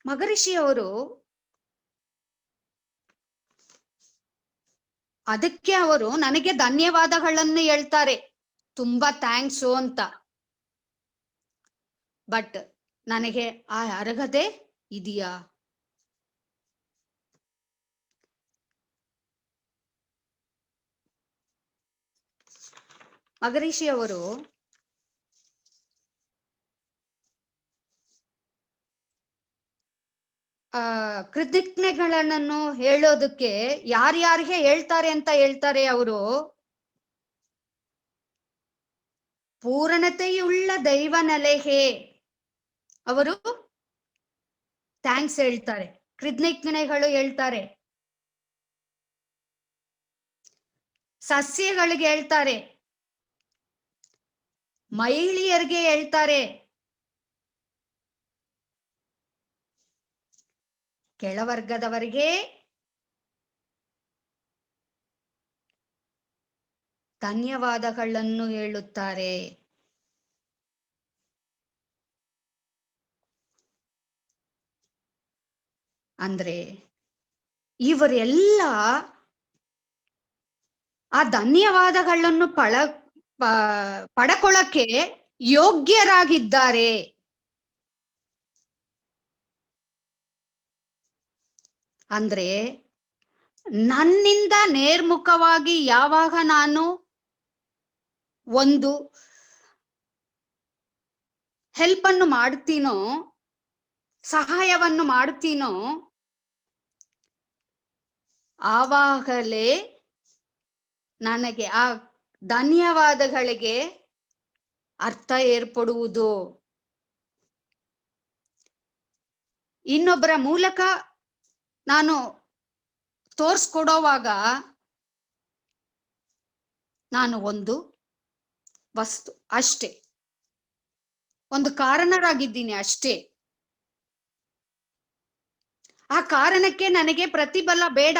ಮಗರಿಷಿಯವರು ಅದಕ್ಕೆ ಅವರು ನನಗೆ ಧನ್ಯವಾದಗಳನ್ನು ಹೇಳ್ತಾರೆ, ತುಂಬಾ ಥ್ಯಾಂಕ್ಸು ಅಂತ. ಬಟ್ ನನಗೆ ಆ ಅರ್ಹತೆ ಇದೆಯಾ? ಮಗರಿಷಿಯವರು ಕೃತಜ್ಞತೆಗಳನ್ನು ಹೇಳೋದಕ್ಕೆ ಯಾರ್ಯಾರಿಗೆ ಹೇಳ್ತಾರೆ ಅಂತ ಹೇಳ್ತಾರೆ ಅವರು? ಪೂರ್ಣತೆಯುಳ್ಳ ದೈವನಲೆಹೇ ಅವರು ಥ್ಯಾಂಕ್ಸ್ ಹೇಳ್ತಾರೆ, ಕೃತಜ್ಞತೆಗಳು ಹೇಳ್ತಾರೆ. ಸಸ್ಯಗಳಿಗೆ ಹೇಳ್ತಾರೆ, ಮಹಿಳೆಯರಿಗೆ ಹೇಳ್ತಾರೆ, ಕೆಳವರ್ಗದವರಿಗೆ ಧನ್ಯವಾದಗಳನ್ನು ಹೇಳುತ್ತಾರೆ. ಅಂದ್ರೆ ಇವರೆಲ್ಲ ಆ ಧನ್ಯವಾದಗಳನ್ನು ಪಡಕೊಳ್ಳಕ್ಕೆ ಯೋಗ್ಯರಾಗಿದ್ದಾರೆ. ಅಂದ್ರೆ ನನ್ನಿಂದ ನೇರ್ಮುಖವಾಗಿ ಯಾವಾಗ ನಾನು ಒಂದು ಹೆಲ್ಪ್ ಅನ್ನು ಮಾಡ್ತೀನೋ, ಸಹಾಯವನ್ನು ಮಾಡ್ತೀನೋ, ಆವಾಗಲೇ ನನಗೆ ಆ ಧನ್ಯವಾದಗಳಿಗೆ ಅರ್ಥ ಏರ್ಪಡುವುದು. ಇನ್ನೊಬ್ಬರ ಮೂಲಕ ನಾನು ತೋರ್ಸ್ಕೊಡೋವಾಗ ನಾನು ಒಂದು ವಸ್ತು ಅಷ್ಟೇ, ಒಂದು ಕಾರಣರಾಗಿದ್ದೀನಿ ಅಷ್ಟೇ. ಆ ಕಾರಣಕ್ಕೆ ನನಗೆ ಪ್ರತಿಫಲ ಬೇಡ.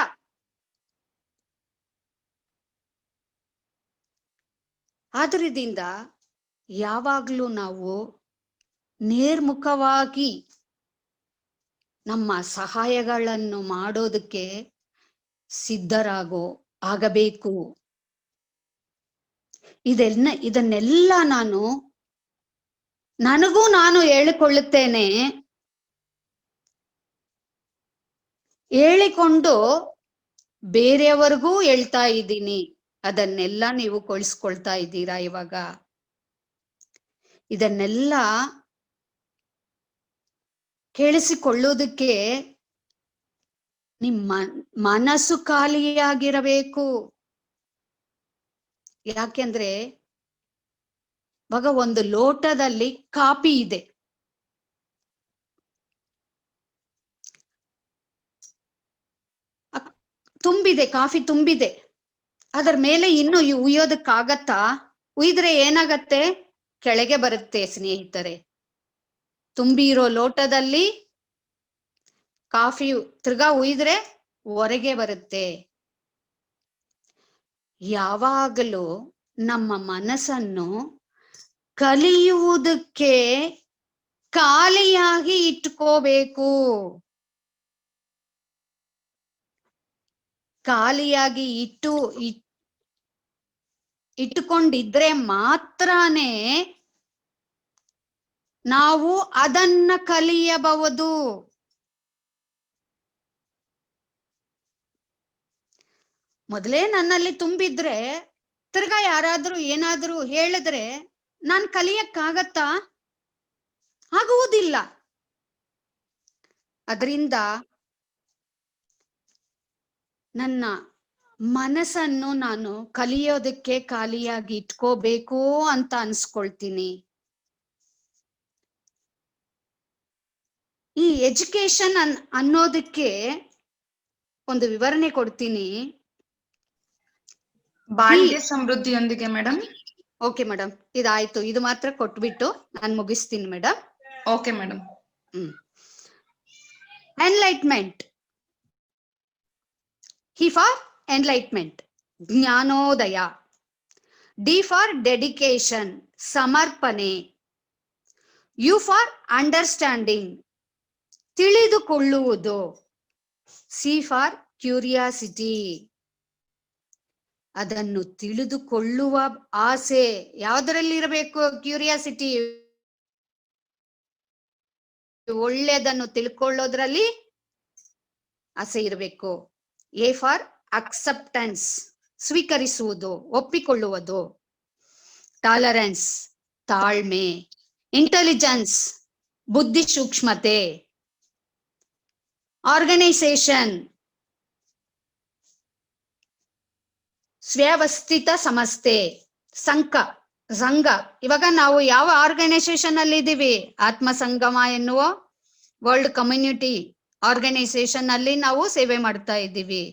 ಆದ್ರಿಂದ ಯಾವಾಗ್ಲೂ ನಾವು ನೇರ್ಮುಖವಾಗಿ ನಮ್ಮ ಸಹಾಯಗಳನ್ನು ಮಾಡೋದಕ್ಕೆ ಆಗಬೇಕು. ಇದನ್ನೆಲ್ಲ ನನಗೂ ನಾನು ಹೇಳಿಕೊಳ್ಳುತ್ತೇನೆ. ಹೇಳಿಕೊಂಡು ಬೇರೆಯವರಿಗೂ ಹೇಳ್ತಾ ಇದ್ದೀನಿ. ಅದನ್ನೆಲ್ಲ ನೀವು ಕಳಿಸ್ಕೊಳ್ತಾ ಇದ್ದೀರಾ. ಇವಾಗ ಇದನ್ನೆಲ್ಲ ಕೇಳಿಸಿಕೊಳ್ಳುವುದಕ್ಕೆ ನಿಮ್ಮ ಮನಸ್ಸು ಖಾಲಿಯಾಗಿರಬೇಕು. ಯಾಕೆಂದ್ರೆ ಇವಾಗ ಒಂದು ಲೋಟದಲ್ಲಿ ಕಾಫಿ ಇದೆ, ತುಂಬಿದೆ, ಕಾಫಿ ತುಂಬಿದೆ. ಅದರ ಮೇಲೆ ಇನ್ನು ಉಯ್ಯೋದಕ್ಕಾಗತ್ತಾ? ಉಯ್ದ್ರೆ ಏನಾಗತ್ತೆ? ಕೆಳಗೆ ಬರುತ್ತೆ ಸ್ನೇಹಿತರೆ. ತುಂಬಿ ಇರೋ ಲೋಟದಲ್ಲಿ ಕಾಫಿ ತಿರ್ಗಾ ಉಯ್ದ್ರೆ ಹೊರಗೆ ಬರುತ್ತೆ. ಯಾವಾಗಲೂ ನಮ್ಮ ಮನಸ್ಸನ್ನು ಕಲಿಯುವುದಕ್ಕೆ ಖಾಲಿಯಾಗಿ ಇಟ್ಕೋಬೇಕು. ಖಾಲಿಯಾಗಿ ಇಟ್ಟುಕೊಂಡಿದ್ರೆ ಮಾತ್ರನೇ ನಾವು ಅದನ್ನ ಕಲಿಯಬಹುದು. ಮೊದಲೇ ನನ್ನಲ್ಲಿ ತುಂಬಿದ್ರೆ ತಿರ್ಗಾ ಯಾರಾದ್ರೂ ಏನಾದ್ರೂ ಹೇಳಿದ್ರೆ ನಾನ್ ಕಲಿಯಕ್ಕಾಗತ್ತಾ? ಆಗುವುದಿಲ್ಲ. ಅದರಿಂದ ನನ್ನ ಮನಸ್ಸನ್ನು ನಾನು ಕಲಿಯೋದಕ್ಕೆ ಖಾಲಿಯಾಗಿ ಇಟ್ಕೋಬೇಕು ಅಂತ ಅನ್ಸ್ಕೊಳ್ತೀನಿ. ಈ ಎಜುಕೇಶನ್ ಅನ್ನೋದಕ್ಕೆ ಒಂದು ವಿವರಣೆ ಕೊಡ್ತೀನಿ. ಬಾಳ್ಗೆ ಸಮೃದ್ಧಿಯೊಂದಿಗೆ ಮೇಡಮ್. ಓಕೆ ಮೇಡಮ್, ಇದಾಯ್ತು. ಇದು ಮಾತ್ರ ಕೊಟ್ಬಿಟ್ಟು ನಾನು ಮುಗಿಸ್ತೀನಿ madam. Okay madam. Enlightenment. E for enlightenment, Jnanodaya. D for dedication, ಸಮರ್ಪಣೆ. U for understanding, ತಿಳಿದುಕೊಳ್ಳುವುದು. C for curiosity, ಅದನ್ನು ತಿಳಿದುಕೊಳ್ಳುವ ಆಸೆ. ಯಾವುದರಲ್ಲಿ ಇರಬೇಕು ಕ್ಯೂರಿಯಾಸಿಟಿ? ಒಳ್ಳೆಯದನ್ನು ತಿಳ್ಕೊಳ್ಳೋದ್ರಲ್ಲಿ ಆಸೆ ಇರಬೇಕು. A for acceptance, ಸ್ವೀಕರಿಸುವುದು, ಒಪ್ಪಿಕೊಳ್ಳುವುದು. ಟಾಲರೆನ್ಸ್, ತಾಳ್ಮೆ. ಇಂಟೆಲಿಜೆನ್ಸ್, ಬುದ್ಧಿ ಸೂಕ್ಷ್ಮತೆ. ಆರ್ಗನೈಸೇಷನ್, ವ್ಯವಸ್ಥಿತ ಸಂಸ್ಥೆ. ಸಂಘ. ಇವಾಗ ನಾವು ಯಾವ ಆರ್ಗನೈಸೇಷನ್ ಅಲ್ಲಿ ಇದ್ದೀವಿ? ಆತ್ಮ ಸಂಗಮ ಎನ್ನುವ ವರ್ಲ್ಡ್ ಕಮ್ಯುನಿಟಿ ಆರ್ಗನೈಸೇಷನ್ ಅಲ್ಲಿ ನಾವು ಸೇವೆ ಮಾಡ್ತಾ ಇದ್ದೀವಿ.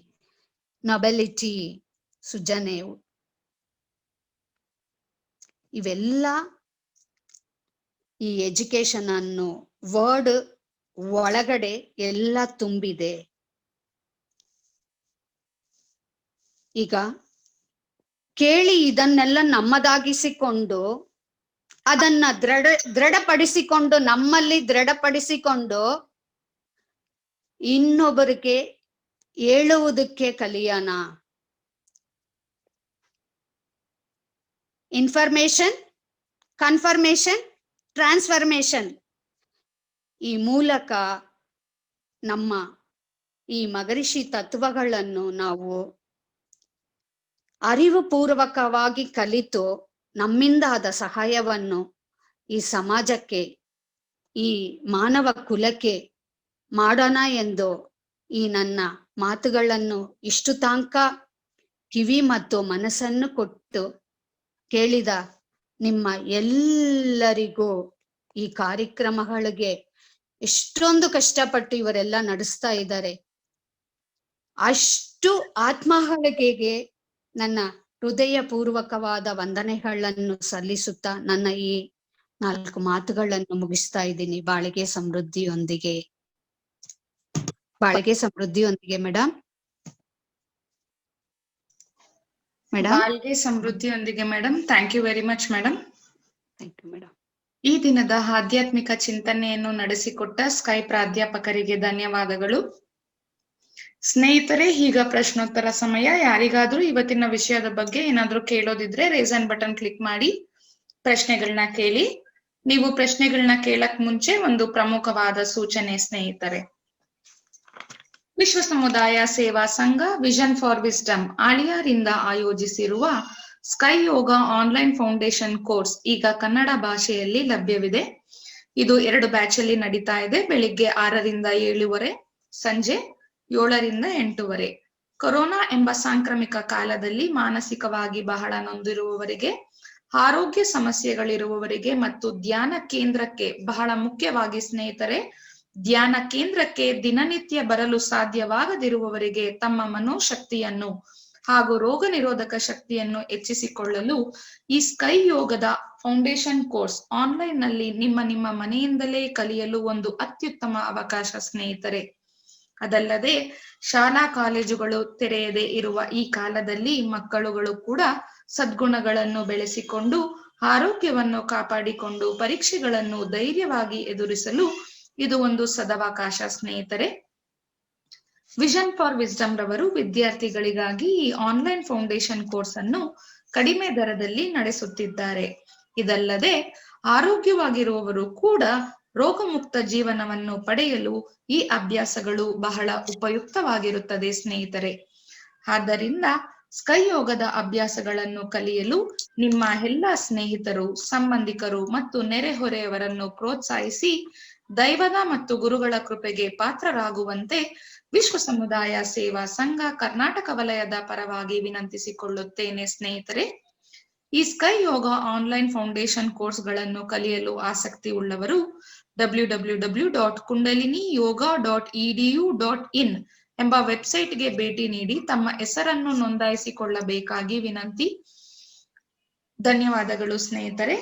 ನೊಬೆಲಿಟಿ, ಸುಜನೆ. ಇವೆಲ್ಲ ಈ ಎಜುಕೇಶನ್ ಅನ್ನು ವರ್ಡ್ ಒಳಗಡೆ ಎಲ್ಲ ತುಂಬಿದೆ. ಈಗ ಕೇಳಿ ಇದನ್ನೆಲ್ಲ ನಮ್ಮದಾಗಿಸಿಕೊಂಡು ಅದನ್ನ ದೃಢಪಡಿಸಿಕೊಂಡು ನಮ್ಮಲ್ಲಿ ದೃಢಪಡಿಸಿಕೊಂಡು ಇನ್ನೊಬ್ಬರಿಗೆ ಹೇಳುವುದಕ್ಕೆ ಕಲಿಯೋಣ. ಇನ್ಫಾರ್ಮೇಶನ್, ಕನ್ಫರ್ಮೇಶನ್, ಟ್ರಾನ್ಸ್ಫರ್ಮೇಶನ್ ಈ ಮೂಲಕ ನಮ್ಮ ಈ ಮಗರಿಷಿ ತತ್ವಗಳನ್ನು ನಾವು ಅರಿವುಪೂರ್ವಕವಾಗಿ ಕಲಿತು ನಮ್ಮಿಂದಾದ ಸಹಾಯವನ್ನು ಈ ಸಮಾಜಕ್ಕೆ, ಈ ಮಾನವ ಕುಲಕ್ಕೆ ಮಾಡೋಣ ಎಂದು ಈ ನನ್ನ ಮಾತುಗಳನ್ನು ಇಷ್ಟು ತನಕ ಕಿವಿ ಮತ್ತು ಮನಸ್ಸನ್ನು ಕೊಟ್ಟು ಕೇಳಿದ ನಿಮ್ಮ ಎಲ್ಲರಿಗೂ ಈ ಕಾರ್ಯಕ್ರಮಗಳಿಗೆ ಎಷ್ಟೊಂದು ಕಷ್ಟಪಟ್ಟು ಇವರೆಲ್ಲ ನಡೆಸ್ತಾ ಇದ್ದಾರೆ. ಅಷ್ಟು ಆತ್ಮಗಳಿಗೆ ನನ್ನ ಹೃದಯ ಪೂರ್ವಕವಾದ ವಂದನೆಗಳನ್ನು ಸಲ್ಲಿಸುತ್ತಾ ನನ್ನ ಈ 4 ಮಾತುಗಳನ್ನು ಮುಗಿಸ್ತಾ ಇದ್ದೀನಿ. ಬಾಳಿಗೆ ಸಮೃದ್ಧಿಯೊಂದಿಗೆ. ಬಾಳಿಗೆ ಸಮೃದ್ಧಿಯೊಂದಿಗೆ ಮೇಡಮ್. ಬಾಳ್ಗೆ ಸಮೃದ್ಧಿಯೊಂದಿಗೆ madam. Thank you very much madam. Thank you madam. ಈ ದಿನದ ಆಧ್ಯಾತ್ಮಿಕ ಚಿಂತನೆಯನ್ನು ನಡೆಸಿಕೊಟ್ಟ ಸ್ಕೈ ಪ್ರಾಧ್ಯಾಪಕರಿಗೆ ಧನ್ಯವಾದಗಳು. ಸ್ನೇಹಿತರೆ, ಈಗ ಪ್ರಶ್ನೋತ್ತರ ಸಮಯ. ಯಾರಿಗಾದ್ರೂ ಇವತ್ತಿನ ವಿಷಯದ ಬಗ್ಗೆ ಏನಾದ್ರೂ ಕೇಳೋದಿದ್ರೆ ರೇಸನ್ ಬಟನ್ ಕ್ಲಿಕ್ ಮಾಡಿ ಪ್ರಶ್ನೆಗಳನ್ನ ಕೇಳಿ. ನೀವು ಪ್ರಶ್ನೆಗಳನ್ನ ಕೇಳಕ್ ಮುಂಚೆ ಒಂದು ಪ್ರಮುಖವಾದ ಸೂಚನೆ ಸ್ನೇಹಿತರೆ. ವಿಶ್ವ ಸಮುದಾಯ ಸೇವಾ ಸಂಘ ವಿಷನ್ ಫಾರ್ ವಿಸ್ಡಮ್ ಆಳಿಯಾರಿಂದ ಆಯೋಜಿಸಿರುವ ಸ್ಕೈ ಯೋಗ ಆನ್ಲೈನ್ ಫೌಂಡೇಶನ್ ಕೋರ್ಸ್ ಈಗ ಕನ್ನಡ ಭಾಷೆಯಲ್ಲಿ ಲಭ್ಯವಿದೆ. ಇದು 2 ಬ್ಯಾಚ್ ಅಲ್ಲಿ ನಡೀತಾ ಇದೆ. ಬೆಳಿಗ್ಗೆ 6ರಿಂದ 7:30, ಸಂಜೆ 7ರಿಂದ 8:30. ಕೊರೋನಾ ಎಂಬ ಸಾಂಕ್ರಾಮಿಕ ಕಾಲದಲ್ಲಿ ಮಾನಸಿಕವಾಗಿ ಬಹಳ ನೊಂದಿರುವವರಿಗೆ, ಆರೋಗ್ಯ ಸಮಸ್ಯೆಗಳಿರುವವರಿಗೆ ಮತ್ತು ಧ್ಯಾನ ಕೇಂದ್ರಕ್ಕೆ, ಬಹಳ ಮುಖ್ಯವಾಗಿ ಸ್ನೇಹಿತರೆ, ಧ್ಯಾನ ಕೇಂದ್ರಕ್ಕೆ ದಿನನಿತ್ಯ ಬರಲು ಸಾಧ್ಯವಾಗದಿರುವವರಿಗೆ ತಮ್ಮ ಮನೋಶಕ್ತಿಯನ್ನು ಹಾಗೂ ರೋಗ ನಿರೋಧಕ ಶಕ್ತಿಯನ್ನು ಹೆಚ್ಚಿಸಿಕೊಳ್ಳಲು ಈ ಸ್ಕೈ ಯೋಗದ ಫೌಂಡೇಶನ್ ಕೋರ್ಸ್ ಆನ್ಲೈನ್ ನಲ್ಲಿ ನಿಮ್ಮ ಮನೆಯಿಂದಲೇ ಕಲಿಯಲು ಒಂದು ಅತ್ಯುತ್ತಮ ಅವಕಾಶ ಸ್ನೇಹಿತರೆ. ಅದಲ್ಲದೆ ಶಾಲಾ ಕಾಲೇಜುಗಳು ತೆರೆಯದೇ ಇರುವ ಈ ಕಾಲದಲ್ಲಿ ಮಕ್ಕಳುಗಳು ಕೂಡ ಸದ್ಗುಣಗಳನ್ನು ಬೆಳೆಸಿಕೊಂಡು ಆರೋಗ್ಯವನ್ನು ಕಾಪಾಡಿಕೊಂಡು ಪರೀಕ್ಷೆಗಳನ್ನು ಧೈರ್ಯವಾಗಿ ಎದುರಿಸಲು ಇದು ಒಂದು ಸದವಕಾಶ ಸ್ನೇಹಿತರೆ. ವಿಷನ್ ಫಾರ್ ವಿಸ್ಡಮ್ ರವರು ವಿದ್ಯಾರ್ಥಿಗಳಿಗಾಗಿ ಈ ಆನ್ಲೈನ್ ಫೌಂಡೇಶನ್ ಕೋರ್ಸ್ ಅನ್ನು ಕಡಿಮೆ ದರದಲ್ಲಿ ನಡೆಸುತ್ತಿದ್ದಾರೆ. ಇದಲ್ಲದೆ ಆರೋಗ್ಯವಾಗಿರುವವರು ಕೂಡ ರೋಗಮುಕ್ತ ಜೀವನವನ್ನು ಪಡೆಯಲು ಈ ಅಭ್ಯಾಸಗಳು ಬಹಳ ಉಪಯುಕ್ತವಾಗಿರುತ್ತದೆ ಸ್ನೇಹಿತರೆ. ಆದ್ದರಿಂದ ಸ್ಕೈ ಯೋಗದ ಅಭ್ಯಾಸಗಳನ್ನು ಕಲಿಯಲು ನಿಮ್ಮ ಎಲ್ಲ ಸ್ನೇಹಿತರು, ಸಂಬಂಧಿಕರು ಮತ್ತು ನೆರೆಹೊರೆಯವರನ್ನು ಪ್ರೋತ್ಸಾಹಿಸಿ ದೈವದ ಮತ್ತು ಗುರುಗಳ ಕೃಪೆಗೆ ಪಾತ್ರರಾಗುವಂತೆ ವಿಶ್ವ ಸಮುದಾಯ ಸೇವಾ ಸಂಘ ಕರ್ನಾಟಕ ವಲಯದ ಪರವಾಗಿ ವಿನಂತಿಸಿಕೊಳ್ಳುತ್ತೇನೆ ಸ್ನೇಹಿತರೆ. ಈ ಸ್ಕೈ ಯೋಗ ಆನ್ಲೈನ್ ಫೌಂಡೇಶನ್ ಕೋರ್ಸ್ಗಳನ್ನು ಕಲಿಯಲು ಆಸಕ್ತಿ ಉಳ್ಳವರು www.kundaliniyoga.edu.in ಎಂಬ ವೆಬ್ಸೈಟ್ಗೆ ಭೇಟಿ ನೀಡಿ ತಮ್ಮ ಹೆಸರನ್ನು ನೋಂದಾಯಿಸಿಕೊಳ್ಳಬೇಕಾಗಿ ವಿನಂತಿ. ಧನ್ಯವಾದಗಳು ಸ್ನೇಹಿತರೆ.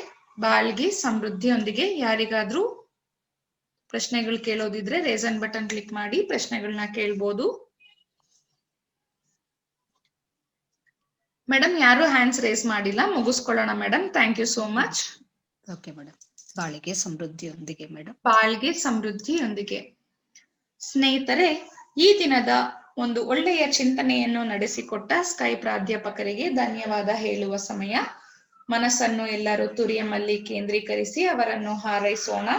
ಬಾಳ್ಗೆ ಸಮೃದ್ಧಿಯೊಂದಿಗೆ. ಯಾರಿಗಾದ್ರೂ ಪ್ರಶ್ನೆಗಳು ಕೇಳೋದಿದ್ರೆ ರೇಸನ್ ಬಟನ್ ಕ್ಲಿಕ್ ಮಾಡಿ ಪ್ರಶ್ನೆಗಳನ್ನ ಕೇಳ್ಬೋದು. ಮೇಡಮ್, ಯಾರು ಹ್ಯಾಂಡ್ಸ್ ರೇಸ್ ಮಾಡಿಲ್ಲ. ಮುಗಿಸ್ಕೊಳ್ಳೋಣ madam. Thank you so much. Okay madam. ಬಾಳಿಗೆ ಸಮೃದ್ಧಿಯೊಂದಿಗೆ ಮೇಡಮ್. ಬಾಳ್ಗೆ ಸಮೃದ್ಧಿಯೊಂದಿಗೆ. ಸ್ನೇಹಿತರೆ, ಈ ದಿನದ ಒಂದು ಒಳ್ಳೆಯ ಚಿಂತನೆಯನ್ನು ನಡೆಸಿಕೊಟ್ಟ ಸ್ಕೈ ಪ್ರಾಧ್ಯಾಪಕರಿಗೆ ಧನ್ಯವಾದ ಹೇಳುವ ಸಮಯ. ಮನಸ್ಸನ್ನು ಎಲ್ಲರೂ ತುರಿಯಮಲ್ಲಿ ಕೇಂದ್ರೀಕರಿಸಿ ಅವರನ್ನು ಹಾರೈಸೋಣ.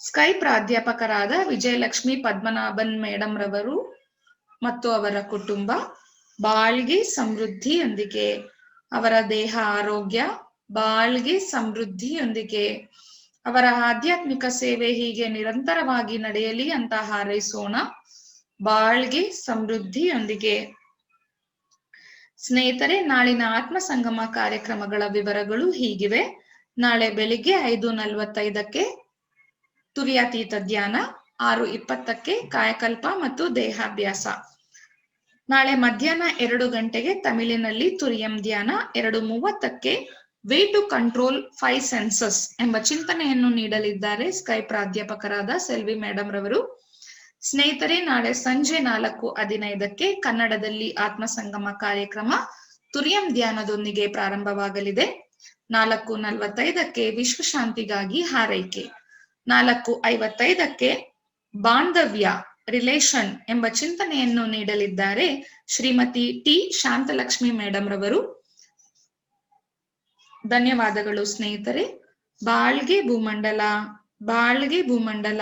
ಸ್ಕೈ ಪ್ರಾಧ್ಯಾಪಕರಾದ ವಿಜಯಲಕ್ಷ್ಮಿ ಪದ್ಮನಾಭನ್ ಮೇಡಮ್ ರವರು ಮತ್ತು ಅವರ ಕುಟುಂಬ ಬಾಳ್ಗೆ ಸಮೃದ್ಧಿಯೊಂದಿಗೆ, ಅವರ ದೇಹ ಆರೋಗ್ಯ ಬಾಳ್ಗೆ ಸಮೃದ್ಧಿಯೊಂದಿಗೆ, ಅವರ ಆಧ್ಯಾತ್ಮಿಕ ಸೇವೆ ಹೀಗೆ ನಿರಂತರವಾಗಿ ನಡೆಯಲಿ ಅಂತ ಹಾರೈಸೋಣ. ಬಾಳ್ಗೆ ಸಮೃದ್ಧಿಯೊಂದಿಗೆ. ಸ್ನೇಹಿತರೆ, ನಾಳಿನ ಆತ್ಮ ಸಂಗಮ ಕಾರ್ಯಕ್ರಮಗಳ ವಿವರಗಳು ಹೀಗಿವೆ. ನಾಳೆ ಬೆಳಿಗ್ಗೆ 5:45ಕ್ಕೆ ತುರಿಯಾತೀತ ಧ್ಯಾನ, 6:20ಕ್ಕೆ ಕಾಯಕಲ್ಪ ಮತ್ತು ದೇಹಾಭ್ಯಾಸ. ನಾಳೆ ಮಧ್ಯಾಹ್ನ 2 ಗಂಟೆಗೆ ತಮಿಳಿನಲ್ಲಿ ತುರಿಯಂ ಧ್ಯಾನ, 2:30ಕ್ಕೆ ವೇ ಟು ಕಂಟ್ರೋಲ್ 5 ಸೆನ್ಸಸ್ ಎಂಬ ಚಿಂತನೆಯನ್ನು ನೀಡಲಿದ್ದಾರೆ ಸ್ಕೈ ಪ್ರಾಧ್ಯಾಪಕರಾದ ಸೆಲ್ವಿ ಮೇಡಮ್ ರವರು. ಸ್ನೇಹಿತರೆ, ನಾಳೆ ಸಂಜೆ 4:15ಕ್ಕೆ ಕನ್ನಡದಲ್ಲಿ ಆತ್ಮ ಸಂಗಮ ಕಾರ್ಯಕ್ರಮ ತುರಿಯಂ ಧ್ಯಾನದೊಂದಿಗೆ ಪ್ರಾರಂಭವಾಗಲಿದೆ. 4:45ಕ್ಕೆ ವಿಶ್ವಶಾಂತಿಗಾಗಿ ಹಾರೈಕೆ, 4:55ಕ್ಕೆ ಬಾಂಧವ್ಯ ರಿಲೇಷನ್ ಎಂಬ ಚಿಂತನೆಯನ್ನು ನೀಡಲಿದ್ದಾರೆ ಶ್ರೀಮತಿ ಟಿ ಶಾಂತಲಕ್ಷ್ಮಿ ಮೇಡಮ್ ರವರು. ಧನ್ಯವಾದಗಳು ಸ್ನೇಹಿತರೆ. ಬಾಳ್ಗೆ ಭೂಮಂಡಲ, ಬಾಳ್ಗೆ ಭೂಮಂಡಲ,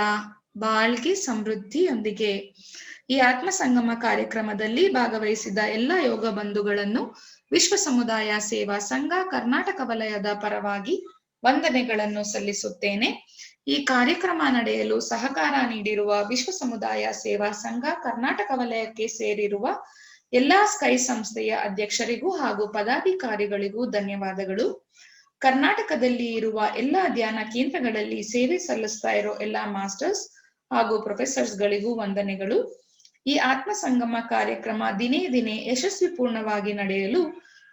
ಬಾಳ್ಗೆ ಸಮೃದ್ಧಿಯೊಂದಿಗೆ. ಈ ಆತ್ಮ ಸಂಗಮ ಕಾರ್ಯಕ್ರಮದಲ್ಲಿ ಭಾಗವಹಿಸಿದ ಎಲ್ಲ ಯೋಗ ಬಂಧುಗಳನ್ನು ವಿಶ್ವ ಸಮುದಾಯ ಸೇವಾ ಸಂಘ ಕರ್ನಾಟಕ ವಲಯದ ಪರವಾಗಿ ವಂದನೆಗಳನ್ನು ಸಲ್ಲಿಸುತ್ತೇನೆ. ಈ ಕಾರ್ಯಕ್ರಮ ನಡೆಯಲು ಸಹಕಾರ ನೀಡಿರುವ ವಿಶ್ವ ಸಮುದಾಯ ಸೇವಾ ಸಂಘ ಕರ್ನಾಟಕ ವಲಯಕ್ಕೆ ಸೇರಿರುವ ಎಲ್ಲಾ ಸ್ಕೈ ಸಂಸ್ಥೆಯ ಅಧ್ಯಕ್ಷರಿಗೂ ಹಾಗೂ ಪದಾಧಿಕಾರಿಗಳಿಗೂ ಧನ್ಯವಾದಗಳು. ಕರ್ನಾಟಕದಲ್ಲಿ ಇರುವ ಎಲ್ಲಾ ಧ್ಯಾನ ಕೇಂದ್ರಗಳಲ್ಲಿ ಸೇವೆ ಸಲ್ಲಿಸ್ತಾ ಇರೋ ಎಲ್ಲಾ ಮಾಸ್ಟರ್ಸ್ ಹಾಗೂ ಪ್ರೊಫೆಸರ್ಸ್ಗಳಿಗೂ ವಂದನೆಗಳು. ಈ ಆತ್ಮ ಸಂಗಮ ಕಾರ್ಯಕ್ರಮ ದಿನೇ ದಿನೇ ಯಶಸ್ವಿ ಪೂರ್ಣವಾಗಿ ನಡೆಯಲು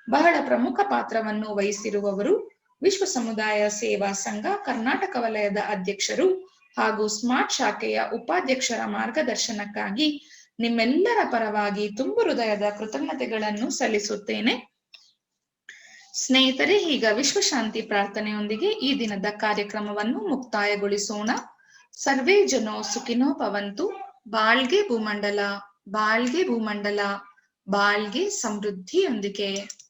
ಬಹಳ ಪ್ರಮುಖ ಪಾತ್ರವನ್ನು ವಹಿಸಿರುವವರು ವಿಶ್ವ ಸಮುದಾಯ ಸೇವಾ ಸಂಘ ಕರ್ನಾಟಕ ವಲಯದ ಅಧ್ಯಕ್ಷರು ಹಾಗೂ ಸ್ಮಾರ್ಟ್ ಶಾಖೆಯ ಉಪಾಧ್ಯಕ್ಷರ ಮಾರ್ಗದರ್ಶನಕ್ಕಾಗಿ ನಿಮ್ಮೆಲ್ಲರ ಪರವಾಗಿ ತುಂಬು ಹೃದಯದ ಕೃತಜ್ಞತೆಗಳನ್ನು ಸಲ್ಲಿಸುತ್ತೇನೆ. ಸ್ನೇಹಿತರೆ, ಈಗ ವಿಶ್ವಶಾಂತಿ ಪ್ರಾರ್ಥನೆಯೊಂದಿಗೆ ಈ ದಿನದ ಕಾರ್ಯಕ್ರಮವನ್ನು ಮುಕ್ತಾಯಗೊಳಿಸೋಣ. ಸರ್ವೇ ಜನೋ ಸುಖಿನೋ ಭವಂತು. ಬಾಳ್ಗೆ ಭೂಮಂಡಲ, ಬಾಳ್ಗೆ ಭೂಮಂಡಲ, ಬಾಳ್ಗೆ ಸಮೃದ್ಧಿಯೊಂದಿಗೆ.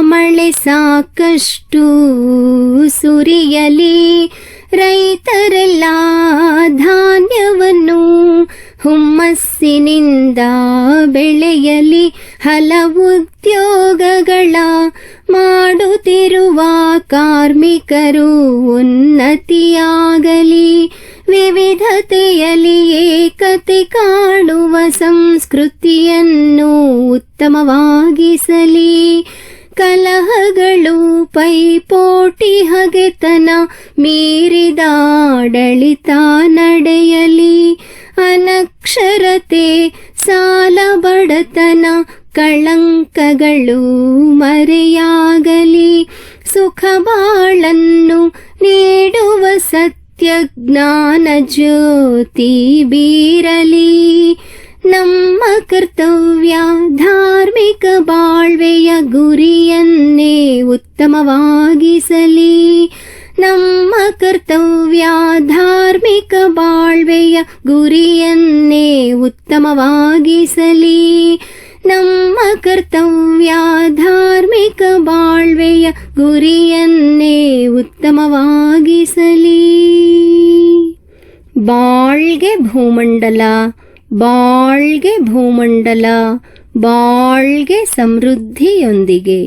ಮಳೆ ಸಾಕಷ್ಟು ಸುರಿಯಲಿ, ರೈತರೆಲ್ಲ ಧಾನ್ಯವನ್ನು ಹುಮ್ಮಸ್ಸಿನಿಂದ ಬೆಳೆಯಲಿ, ಹಲವು ಉದ್ಯೋಗಗಳ ಮಾಡುತ್ತಿರುವ ಕಾರ್ಮಿಕರು ಉನ್ನತಿಯಾಗಲಿ, ವಿವಿಧತೆಯಲ್ಲಿ ಏಕತೆ ಕಾಣುವ ಸಂಸ್ಕೃತಿಯನ್ನು ಉತ್ತಮವಾಗಿಸಲಿ, ಕಲಹಗಳು ಪೈಪೋಟಿ ಹಗೆತನ ಮೀರಿದ ಆಡಳಿತ ನಡೆಯಲಿ, ಅನಕ್ಷರತೆ ಸಾಲ ಬಡತನ ಕಳಂಕಗಳು ಮರೆಯಾಗಲಿ, ಸುಖ ಬಾಳನ್ನು ನೀಡುವ ಸತ್ಯ ಜ್ಞಾನ ಜ್ಯೋತಿ ಬೀರಲಿ. ನಮ್ಮ ಕರ್ತವ್ಯ ಧಾರ್ಮಿಕ ಬಾಳ್ವೆಯ ಗುರಿಯನ್ನೇ ಉತ್ತಮವಾಗಿಸಲಿ, ನಮ್ಮ ಕರ್ತವ್ಯ ಧಾರ್ಮಿಕ ಬಾಳ್ವೆಯ ಗುರಿಯನ್ನೇ ಉತ್ತಮವಾಗಿಸಲಿ, ನಮ್ಮ ಕರ್ತವ್ಯ ಧಾರ್ಮಿಕ ಬಾಳ್ವೆಯ ಗುರಿಯನ್ನೇ ಉತ್ತಮವಾಗಿಸಲಿ. ಬಾಳ್ಗೆ ಭೂಮಂಡಲ, ಬಾಳ್ಗೆ ಭೂಮಂಡಲ, ಬಾಳ್ಗೆ ಸಮೃದ್ಧಿಯೊಂದಿಗೆ.